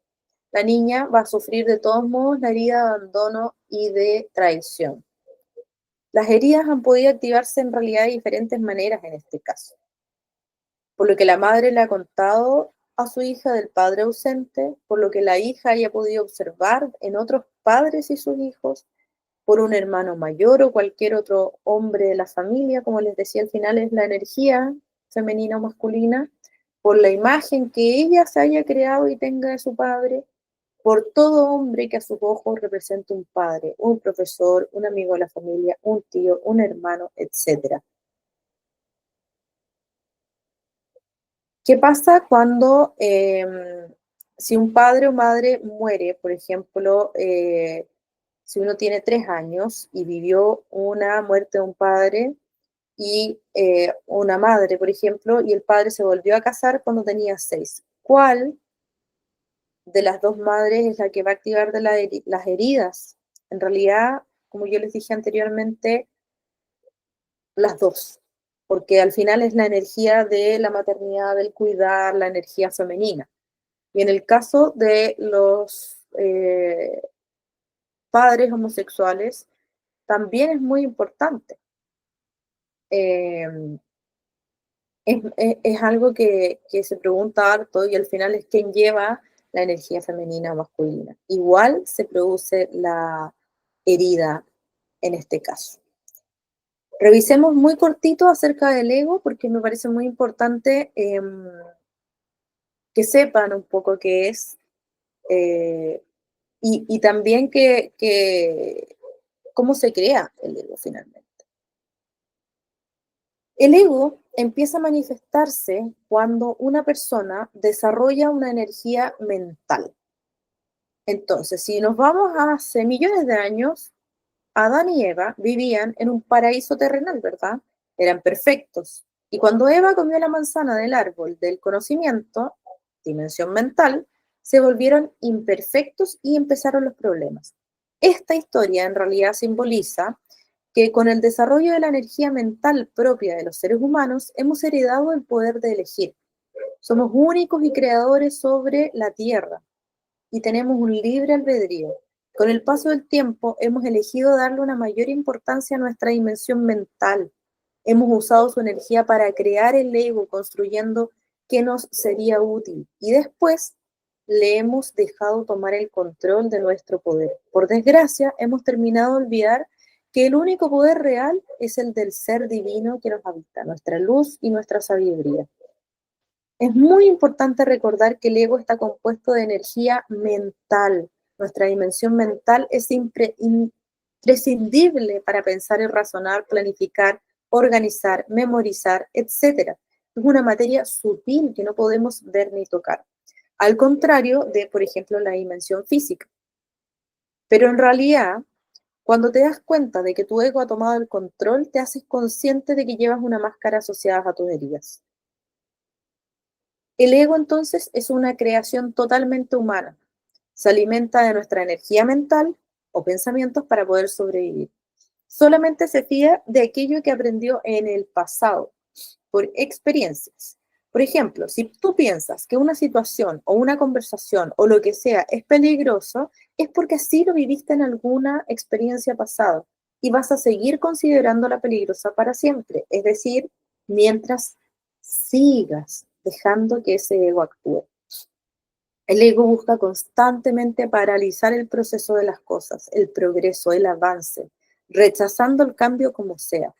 la niña va a sufrir de todos modos la herida de abandono y de traición. Las heridas han podido activarse en realidad de diferentes maneras en este caso. Por lo que la madre le ha contado a su hija del padre ausente, por lo que la hija haya podido observar en otros padres y sus hijos, por un hermano mayor o cualquier otro hombre de la familia, como les decía al final, es la energía femenina o masculina, por la imagen que ella se haya creado y tenga de su padre, por todo hombre que a sus ojos represente un padre, un profesor, un amigo de la familia, un tío, un hermano, etcétera. ¿Qué pasa cuando si un padre o madre muere, por ejemplo, si uno tiene 3 años y vivió una muerte de un padre y una madre, por ejemplo, y el padre se volvió a casar cuando tenía 6? ¿Cuál de las dos madres es la que va a activar de las heridas? En realidad, como yo les dije anteriormente, las dos, porque al final es la energía de la maternidad, del cuidar, la energía femenina. Y en el caso de los padres homosexuales, también es muy importante. Eh, es algo que se pregunta harto y al final es quién lleva la energía femenina o masculina. Igual se produce la herida en este caso. Revisemos muy cortito acerca del ego porque me parece muy importante que sepan un poco qué es eh, y también cómo se crea el ego finalmente. El ego empieza a manifestarse cuando una persona desarrolla una energía mental. Entonces, si nos vamos a hace millones de años, Adán y Eva vivían en un paraíso terrenal, ¿verdad? Eran perfectos. Y cuando Eva comió la manzana del árbol del conocimiento, dimensión mental, se volvieron imperfectos y empezaron los problemas. Esta historia en realidad simboliza que con el desarrollo de la energía mental propia de los seres humanos hemos heredado el poder de elegir. Somos únicos y creadores sobre la tierra y tenemos un libre albedrío. Con el paso del tiempo hemos elegido darle una mayor importancia a nuestra dimensión mental. Hemos usado su energía para crear el ego, construyendo qué nos sería útil. Y después le hemos dejado tomar el control de nuestro poder. Por desgracia, hemos terminado de olvidar que el único poder real es el del ser divino que nos habita, nuestra luz y nuestra sabiduría. Es muy importante recordar que el ego está compuesto de energía mental. Nuestra dimensión mental es imprescindible para pensar y razonar, planificar, organizar, memorizar, etc. Es una materia sutil que no podemos ver ni tocar. Al contrario de, por ejemplo, la dimensión física. Pero en realidad, cuando te das cuenta de que tu ego ha tomado el control, te haces consciente de que llevas una máscara asociada a tus heridas. El ego entonces es una creación totalmente humana. Se alimenta de nuestra energía mental o pensamientos para poder sobrevivir. Solamente se fía de aquello que aprendió en el pasado, por experiencias. Por ejemplo, si tú piensas que una situación o una conversación o lo que sea es peligroso, es porque así lo viviste en alguna experiencia pasada y vas a seguir considerándola peligrosa para siempre. Es decir, mientras sigas dejando que ese ego actúe. El ego busca constantemente paralizar el proceso de las cosas, el progreso, el avance, rechazando el cambio como sea.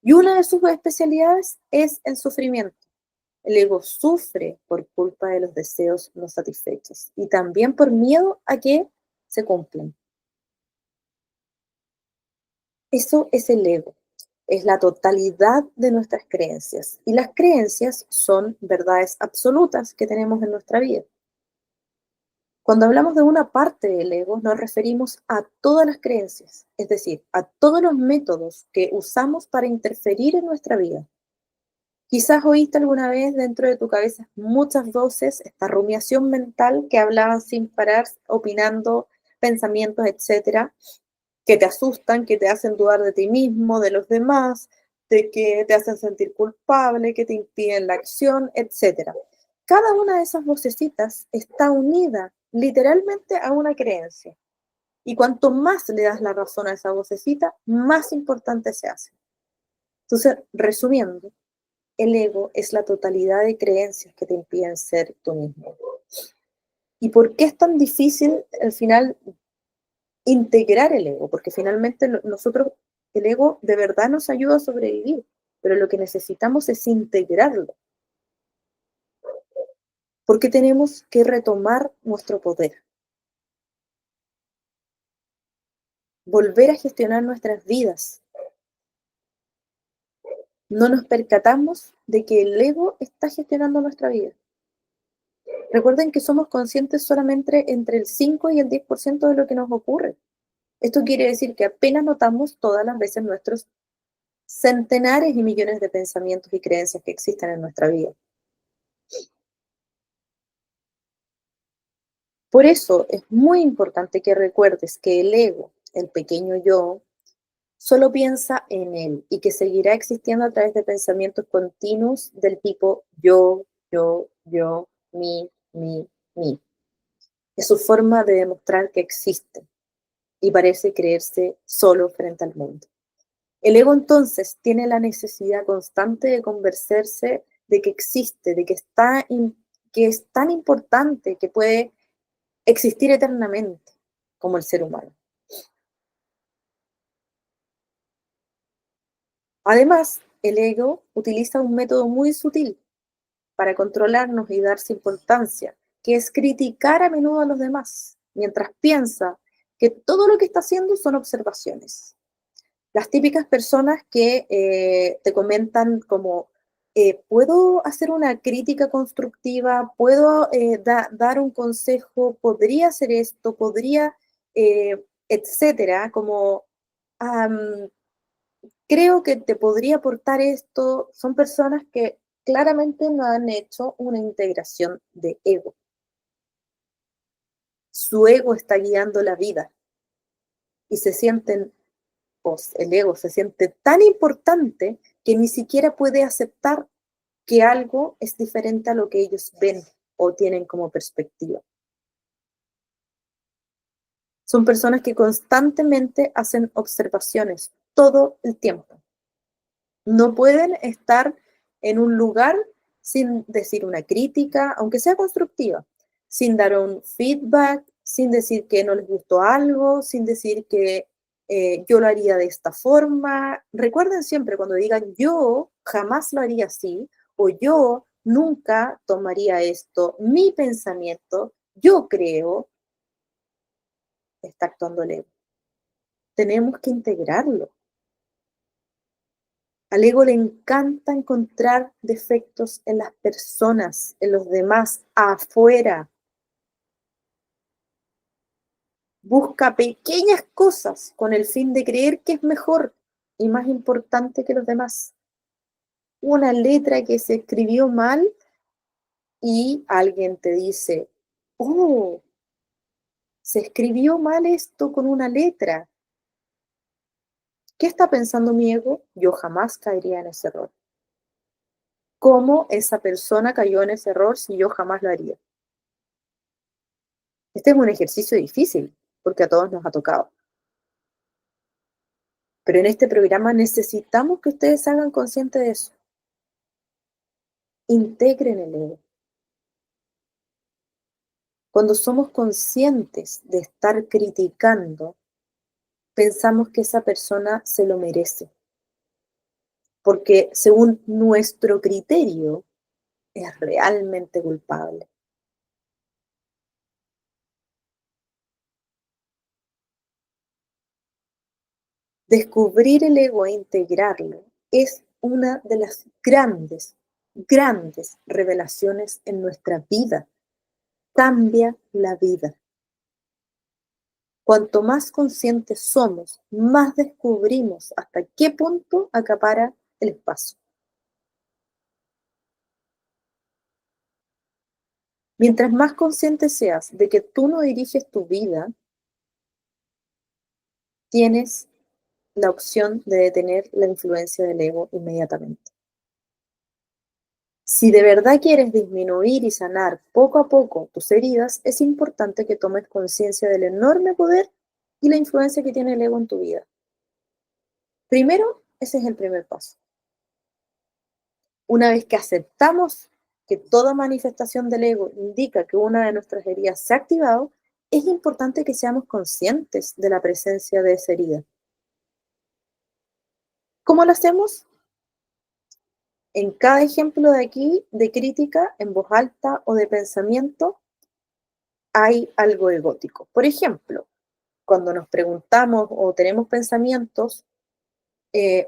Y una de sus especialidades es el sufrimiento. El ego sufre por culpa de los deseos no satisfechos y también por miedo a que se cumplan. Eso es el ego, es la totalidad de nuestras creencias. Y las creencias son verdades absolutas que tenemos en nuestra vida. Cuando hablamos de una parte del ego, nos referimos a todas las creencias, es decir, a todos los métodos que usamos para interferir en nuestra vida. Quizás oíste alguna vez dentro de tu cabeza muchas voces, esta rumiación mental que hablaban sin parar, opinando pensamientos, etcétera, que te asustan, que te hacen dudar de ti mismo, de los demás, de que te hacen sentir culpable, que te impiden la acción, etcétera. Cada una de esas vocecitas está unida literalmente a una creencia. Y cuanto más le das la razón a esa vocecita, más importante se hace. Entonces, resumiendo, el ego es la totalidad de creencias que te impiden ser tú mismo. ¿Y por qué es tan difícil al final integrar el ego? Porque finalmente nosotros, el ego de verdad nos ayuda a sobrevivir, pero lo que necesitamos es integrarlo. Porque tenemos que retomar nuestro poder, volver a gestionar nuestras vidas. No nos percatamos de que el ego está gestionando nuestra vida. Recuerden que somos conscientes solamente entre el 5 y el 10% de lo que nos ocurre. Esto quiere decir que apenas notamos todas las veces nuestros centenares y millones de pensamientos y creencias que existen en nuestra vida. Por eso es muy importante que recuerdes que el ego, el pequeño yo, solo piensa en él y que seguirá existiendo a través de pensamientos continuos del tipo yo, mi. Es su forma de demostrar que existe y parece creerse solo frente al mundo. El ego entonces tiene la necesidad constante de convencerse de que existe, de que que es tan importante que puede existir eternamente como el ser humano. Además, el ego utiliza un método muy sutil para controlarnos y darse importancia, que es criticar a menudo a los demás, mientras piensa que todo lo que está haciendo son observaciones. Las típicas personas que te comentan como, ¿puedo hacer una crítica constructiva? ¿Puedo dar un consejo? ¿Podría hacer esto? ¿Podría, etcétera? Como, um, creo que te podría aportar esto. Son personas que claramente no han hecho una integración de ego. Su ego está guiando la vida y se sienten el ego se siente tan importante que ni siquiera puede aceptar que algo es diferente a lo que ellos ven o tienen como perspectiva. Son personas que constantemente hacen observaciones todo el tiempo. No pueden estar en un lugar sin decir una crítica, aunque sea constructiva, sin dar un feedback, sin decir que no les gustó algo, sin decir que yo lo haría de esta forma. Recuerden siempre cuando digan yo jamás lo haría así o yo nunca tomaría esto, mi pensamiento, yo creo, está actuando el ego. Tenemos que integrarlo. Al ego le encanta encontrar defectos en las personas, en los demás, afuera. Busca pequeñas cosas con el fin de creer que es mejor y más importante que los demás. Una letra que se escribió mal y alguien te dice, oh, se escribió mal esto con una letra. ¿Qué está pensando mi ego? Yo jamás caería en ese error. ¿Cómo esa persona cayó en ese error si yo jamás lo haría? Este es un ejercicio difícil, porque a todos nos ha tocado. Pero en este programa necesitamos que ustedes se hagan conscientes de eso. Integren el ego. Cuando somos conscientes de estar criticando, pensamos que esa persona se lo merece. Porque según nuestro criterio, es realmente culpable. Descubrir el ego e integrarlo es una de las grandes, grandes revelaciones en nuestra vida. Cambia la vida. Cuanto más conscientes somos, más descubrimos hasta qué punto acapara el espacio. Mientras más consciente seas de que tú no diriges tu vida, tienes la opción de detener la influencia del ego inmediatamente. Si de verdad quieres disminuir y sanar poco a poco tus heridas, es importante que tomes conciencia del enorme poder y la influencia que tiene el ego en tu vida. Primero, ese es el primer paso. Una vez que aceptamos que toda manifestación del ego indica que una de nuestras heridas se ha activado, es importante que seamos conscientes de la presencia de esa herida. ¿Cómo lo hacemos? En cada ejemplo de aquí, de crítica en voz alta o de pensamiento, hay algo egótico. Por ejemplo, cuando nos preguntamos o tenemos pensamientos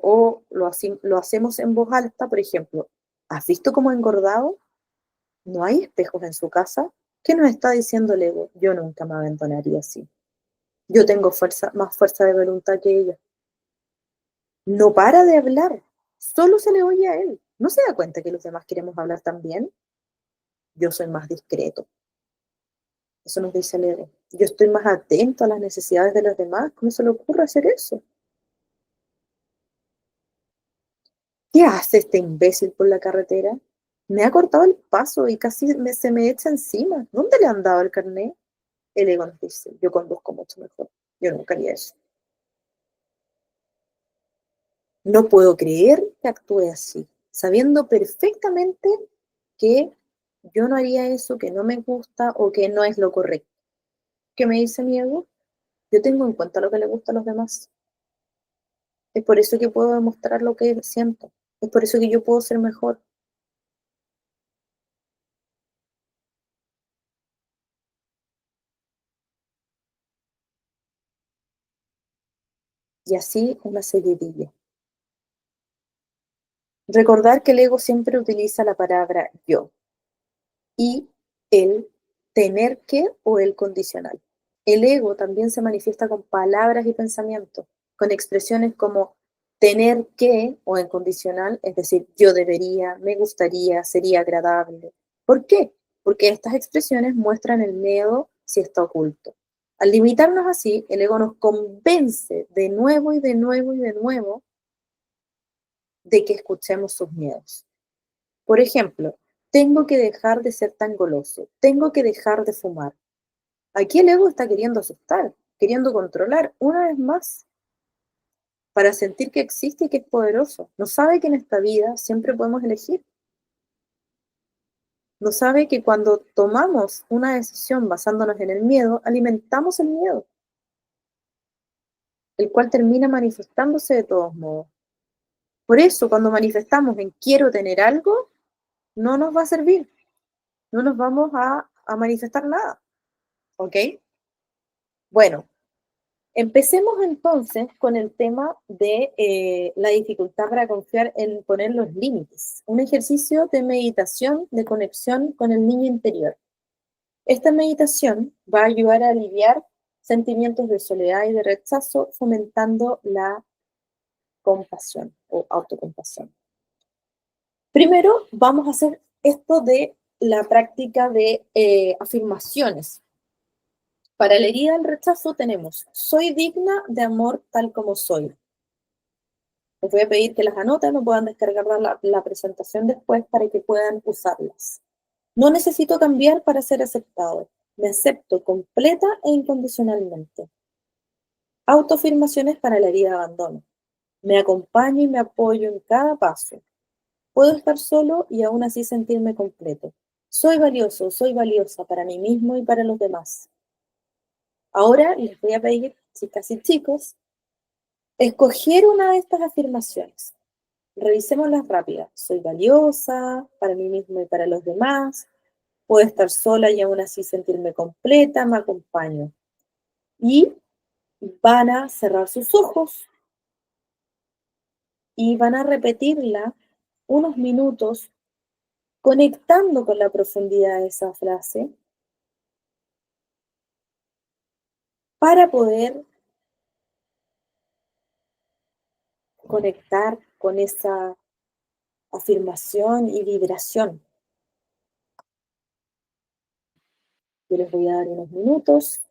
o lo hacemos en voz alta, por ejemplo, ¿has visto cómo ha engordado? ¿No hay espejos en su casa? ¿Qué nos está diciendo el ego? Yo nunca me abandonaría así. Yo tengo más fuerza de voluntad que ella. No para de hablar, solo se le oye a él. ¿No se da cuenta que los demás queremos hablar también? Yo soy más discreto. Eso nos dice el ego. Yo estoy más atento a las necesidades de los demás. ¿Cómo se le ocurre hacer eso? ¿Qué hace este imbécil por la carretera? Me ha cortado el paso y casi se me echa encima. ¿Dónde le han dado el carnet? El ego nos dice, yo conduzco mucho mejor. Yo nunca haría eso. No puedo creer que actúe así, sabiendo perfectamente que yo no haría eso, que no me gusta o que no es lo correcto. ¿Qué me dice mi ego? Yo tengo en cuenta lo que le gusta a los demás. Es por eso que puedo demostrar lo que siento. Es por eso que yo puedo ser mejor. Y así una seguidilla. Recordar que el ego siempre utiliza la palabra yo y el tener que o el condicional. El ego también se manifiesta con palabras y pensamientos, con expresiones como tener que o en condicional, es decir, yo debería, me gustaría, sería agradable. ¿Por qué? Porque estas expresiones muestran el miedo si está oculto. Al limitarnos así, el ego nos convence de nuevo y de nuevo y de nuevo de que escuchemos sus miedos. Por ejemplo, tengo que dejar de ser tan goloso, tengo que dejar de fumar. Aquí el ego está queriendo asustar, queriendo controlar una vez más para sentir que existe y que es poderoso. No sabe que en esta vida siempre podemos elegir. No sabe que cuando tomamos una decisión basándonos en el miedo, alimentamos el miedo, el cual termina manifestándose de todos modos. Por eso, cuando manifestamos en quiero tener algo, no nos va a servir, no nos vamos a manifestar nada. ¿Ok? Bueno, empecemos entonces con el tema de la dificultad para confiar en poner los límites. Un ejercicio de meditación, de conexión con el niño interior. Esta meditación va a ayudar a aliviar sentimientos de soledad y de rechazo, fomentando la compasión o autocompasión. Primero, vamos a hacer esto de la práctica de afirmaciones. Para la herida del rechazo tenemos, soy digna de amor tal como soy. Les voy a pedir que las anoten o puedan descargar la presentación después para que puedan usarlas. No necesito cambiar para ser aceptado. Me acepto completa e incondicionalmente. Autoafirmaciones para la herida de abandono. Me acompaño y me apoyo en cada paso. Puedo estar solo y aún así sentirme completo. Soy valioso, soy valiosa para mí mismo y para los demás. Ahora les voy a pedir, chicas y chicos, escoger una de estas afirmaciones. Revisémoslas rápidas. Soy valiosa para mí mismo y para los demás. Puedo estar sola y aún así sentirme completa, me acompaño. Y van a cerrar sus ojos y van a repetirla unos minutos conectando con la profundidad de esa frase para poder conectar con esa afirmación y vibración. Yo les voy a dar unos minutos.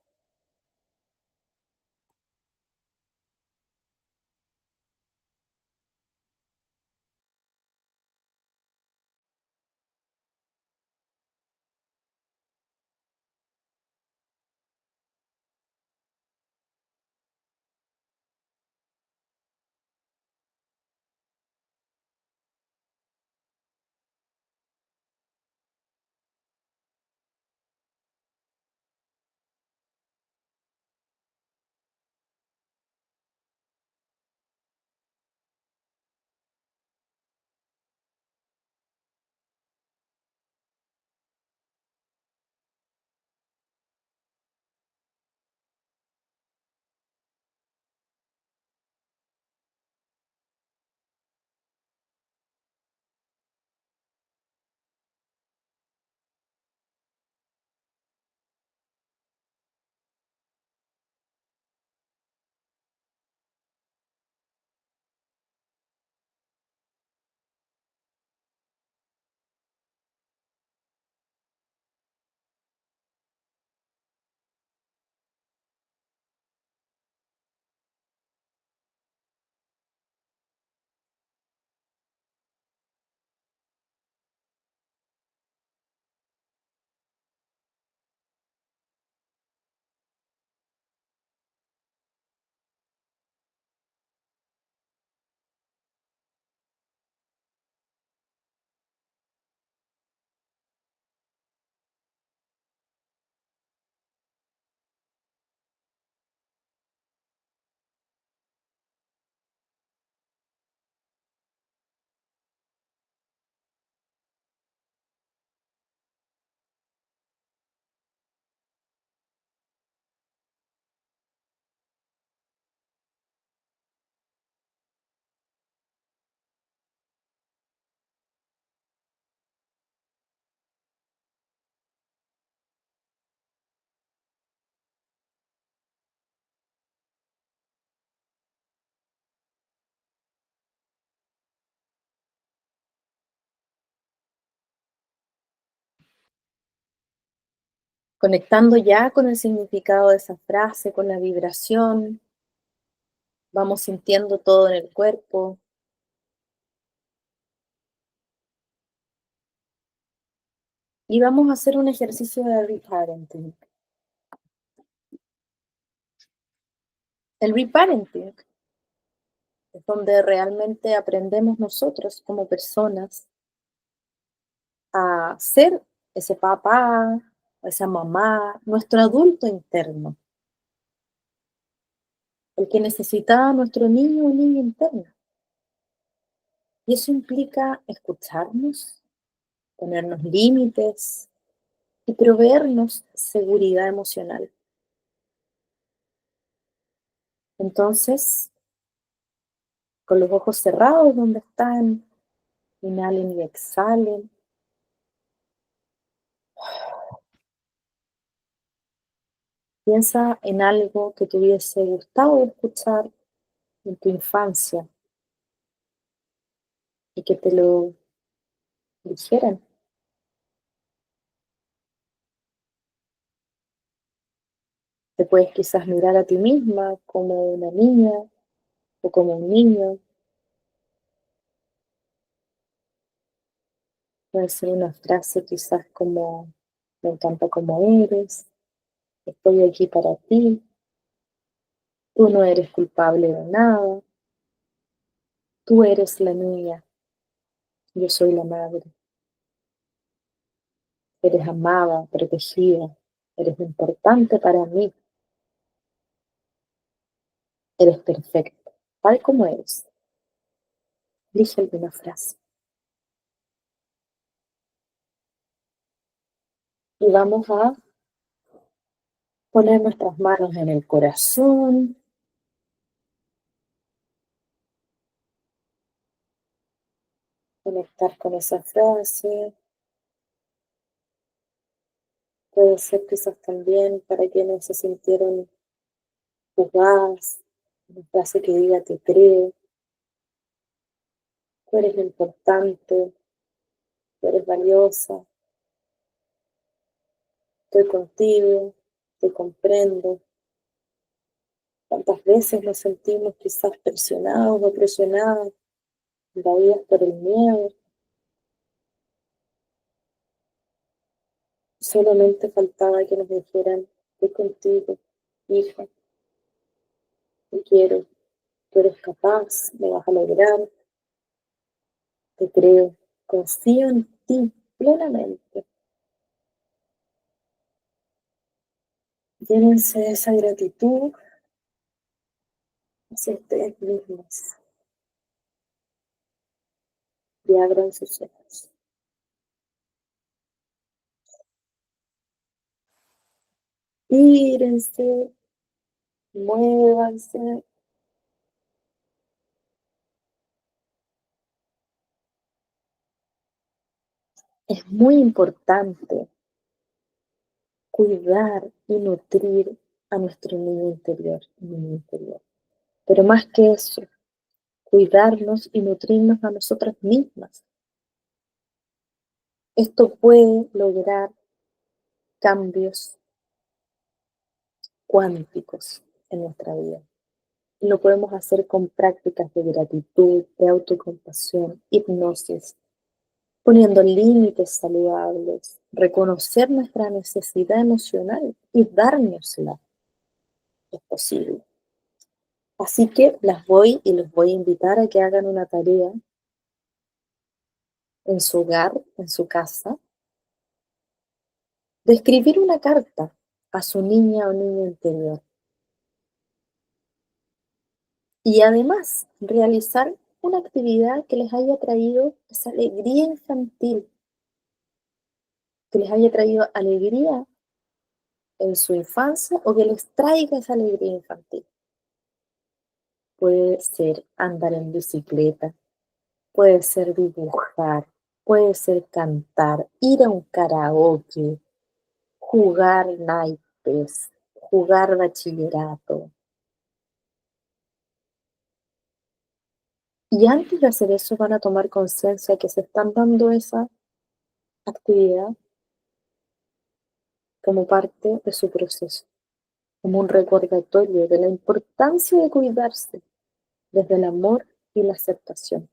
Conectando ya con el significado de esa frase, con la vibración, vamos sintiendo todo en el cuerpo. Y vamos a hacer un ejercicio de reparenting. El reparenting es donde realmente aprendemos nosotros como personas a ser ese papá, esa mamá, nuestro adulto interno, el que necesitaba nuestro niño o niña interno. Y eso implica escucharnos, ponernos límites y proveernos seguridad emocional. Entonces, con los ojos cerrados donde están, inhalen y exhalen. Piensa en algo que te hubiese gustado escuchar en tu infancia y que te lo dijeran. Te puedes quizás mirar a ti misma como una niña o como un niño. Puede ser una frase quizás como, me encanta como eres, estoy aquí para ti, tú no eres culpable de nada, tú eres la niña, yo soy la madre, eres amada, protegida, eres importante para mí, eres perfecta, tal como eres. Elige alguna frase. Y vamos a poner nuestras manos en el corazón, conectar con esa frase. Puede ser quizás también para quienes se sintieron juzgadas, una frase que diga te creo, tú eres lo importante, tú eres valiosa, estoy contigo, te comprendo. ¿Cuántas veces nos sentimos quizás presionados o presionadas, invadidas por el miedo? Solamente faltaba que nos dijeran, estoy contigo, hija, te quiero, tú eres capaz, lo vas a lograr, te creo, confío en ti plenamente. Llénense de esa gratitud hacia ustedes mismos y abran sus ojos. Tírense, muévanse. Es muy importante cuidar y nutrir a nuestro niño interior. Pero más que eso, cuidarnos y nutrirnos a nosotras mismas. Esto puede lograr cambios cuánticos en nuestra vida. Y lo podemos hacer con prácticas de gratitud, de autocompasión, hipnosis, poniendo límites saludables, reconocer nuestra necesidad emocional y dárnosla. Es posible. Así que las voy y los voy a invitar a que hagan una tarea en su hogar, en su casa, de escribir una carta a su niña o niño interior. Y además, realizar una actividad que les haya traído esa alegría infantil, que les haya traído alegría en su infancia o que les traiga esa alegría infantil. Puede ser andar en bicicleta, puede ser dibujar, puede ser cantar, ir a un karaoke, jugar naipes, jugar bachillerato. Y antes de hacer eso van a tomar conciencia que se están dando esa actividad como parte de su proceso, como un recordatorio de la importancia de cuidarse desde el amor y la aceptación.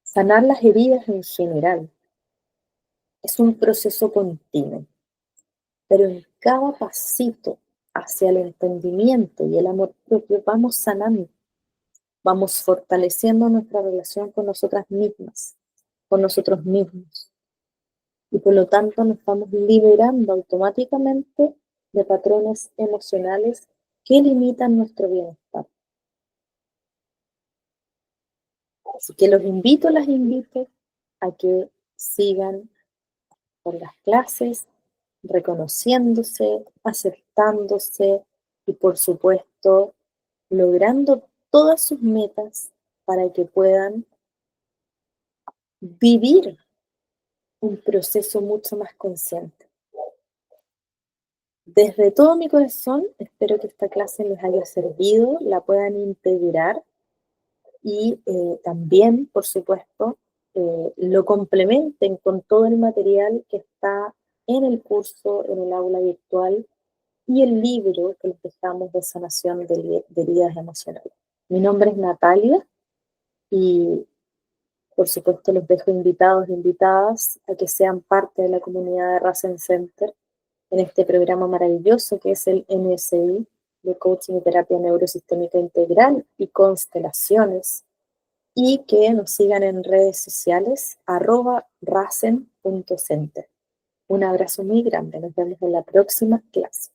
Sanar las heridas en general es un proceso continuo, pero en cada pasito hacia el entendimiento y el amor propio vamos sanando, vamos fortaleciendo nuestra relación con nosotras mismas, con nosotros mismos. Y por lo tanto nos vamos liberando automáticamente de patrones emocionales que limitan nuestro bienestar. Así que los invito, las invito a que sigan con las clases, reconociéndose, aceptándose y por supuesto logrando todas sus metas para que puedan vivir un proceso mucho más consciente. Desde todo mi corazón, espero que esta clase les haya servido, la puedan integrar y también, por supuesto, lo complementen con todo el material que está en el curso, en el aula virtual y el libro que les dejamos de sanación de heridas emocionales. Mi nombre es Natalia y por supuesto los dejo invitados e invitadas a que sean parte de la comunidad de Rasen Center en este programa maravilloso que es el NSI de Coaching y Terapia Neurosistémica Integral y Constelaciones, y que nos sigan en redes sociales @rasen.center. Un abrazo muy grande, nos vemos en la próxima clase.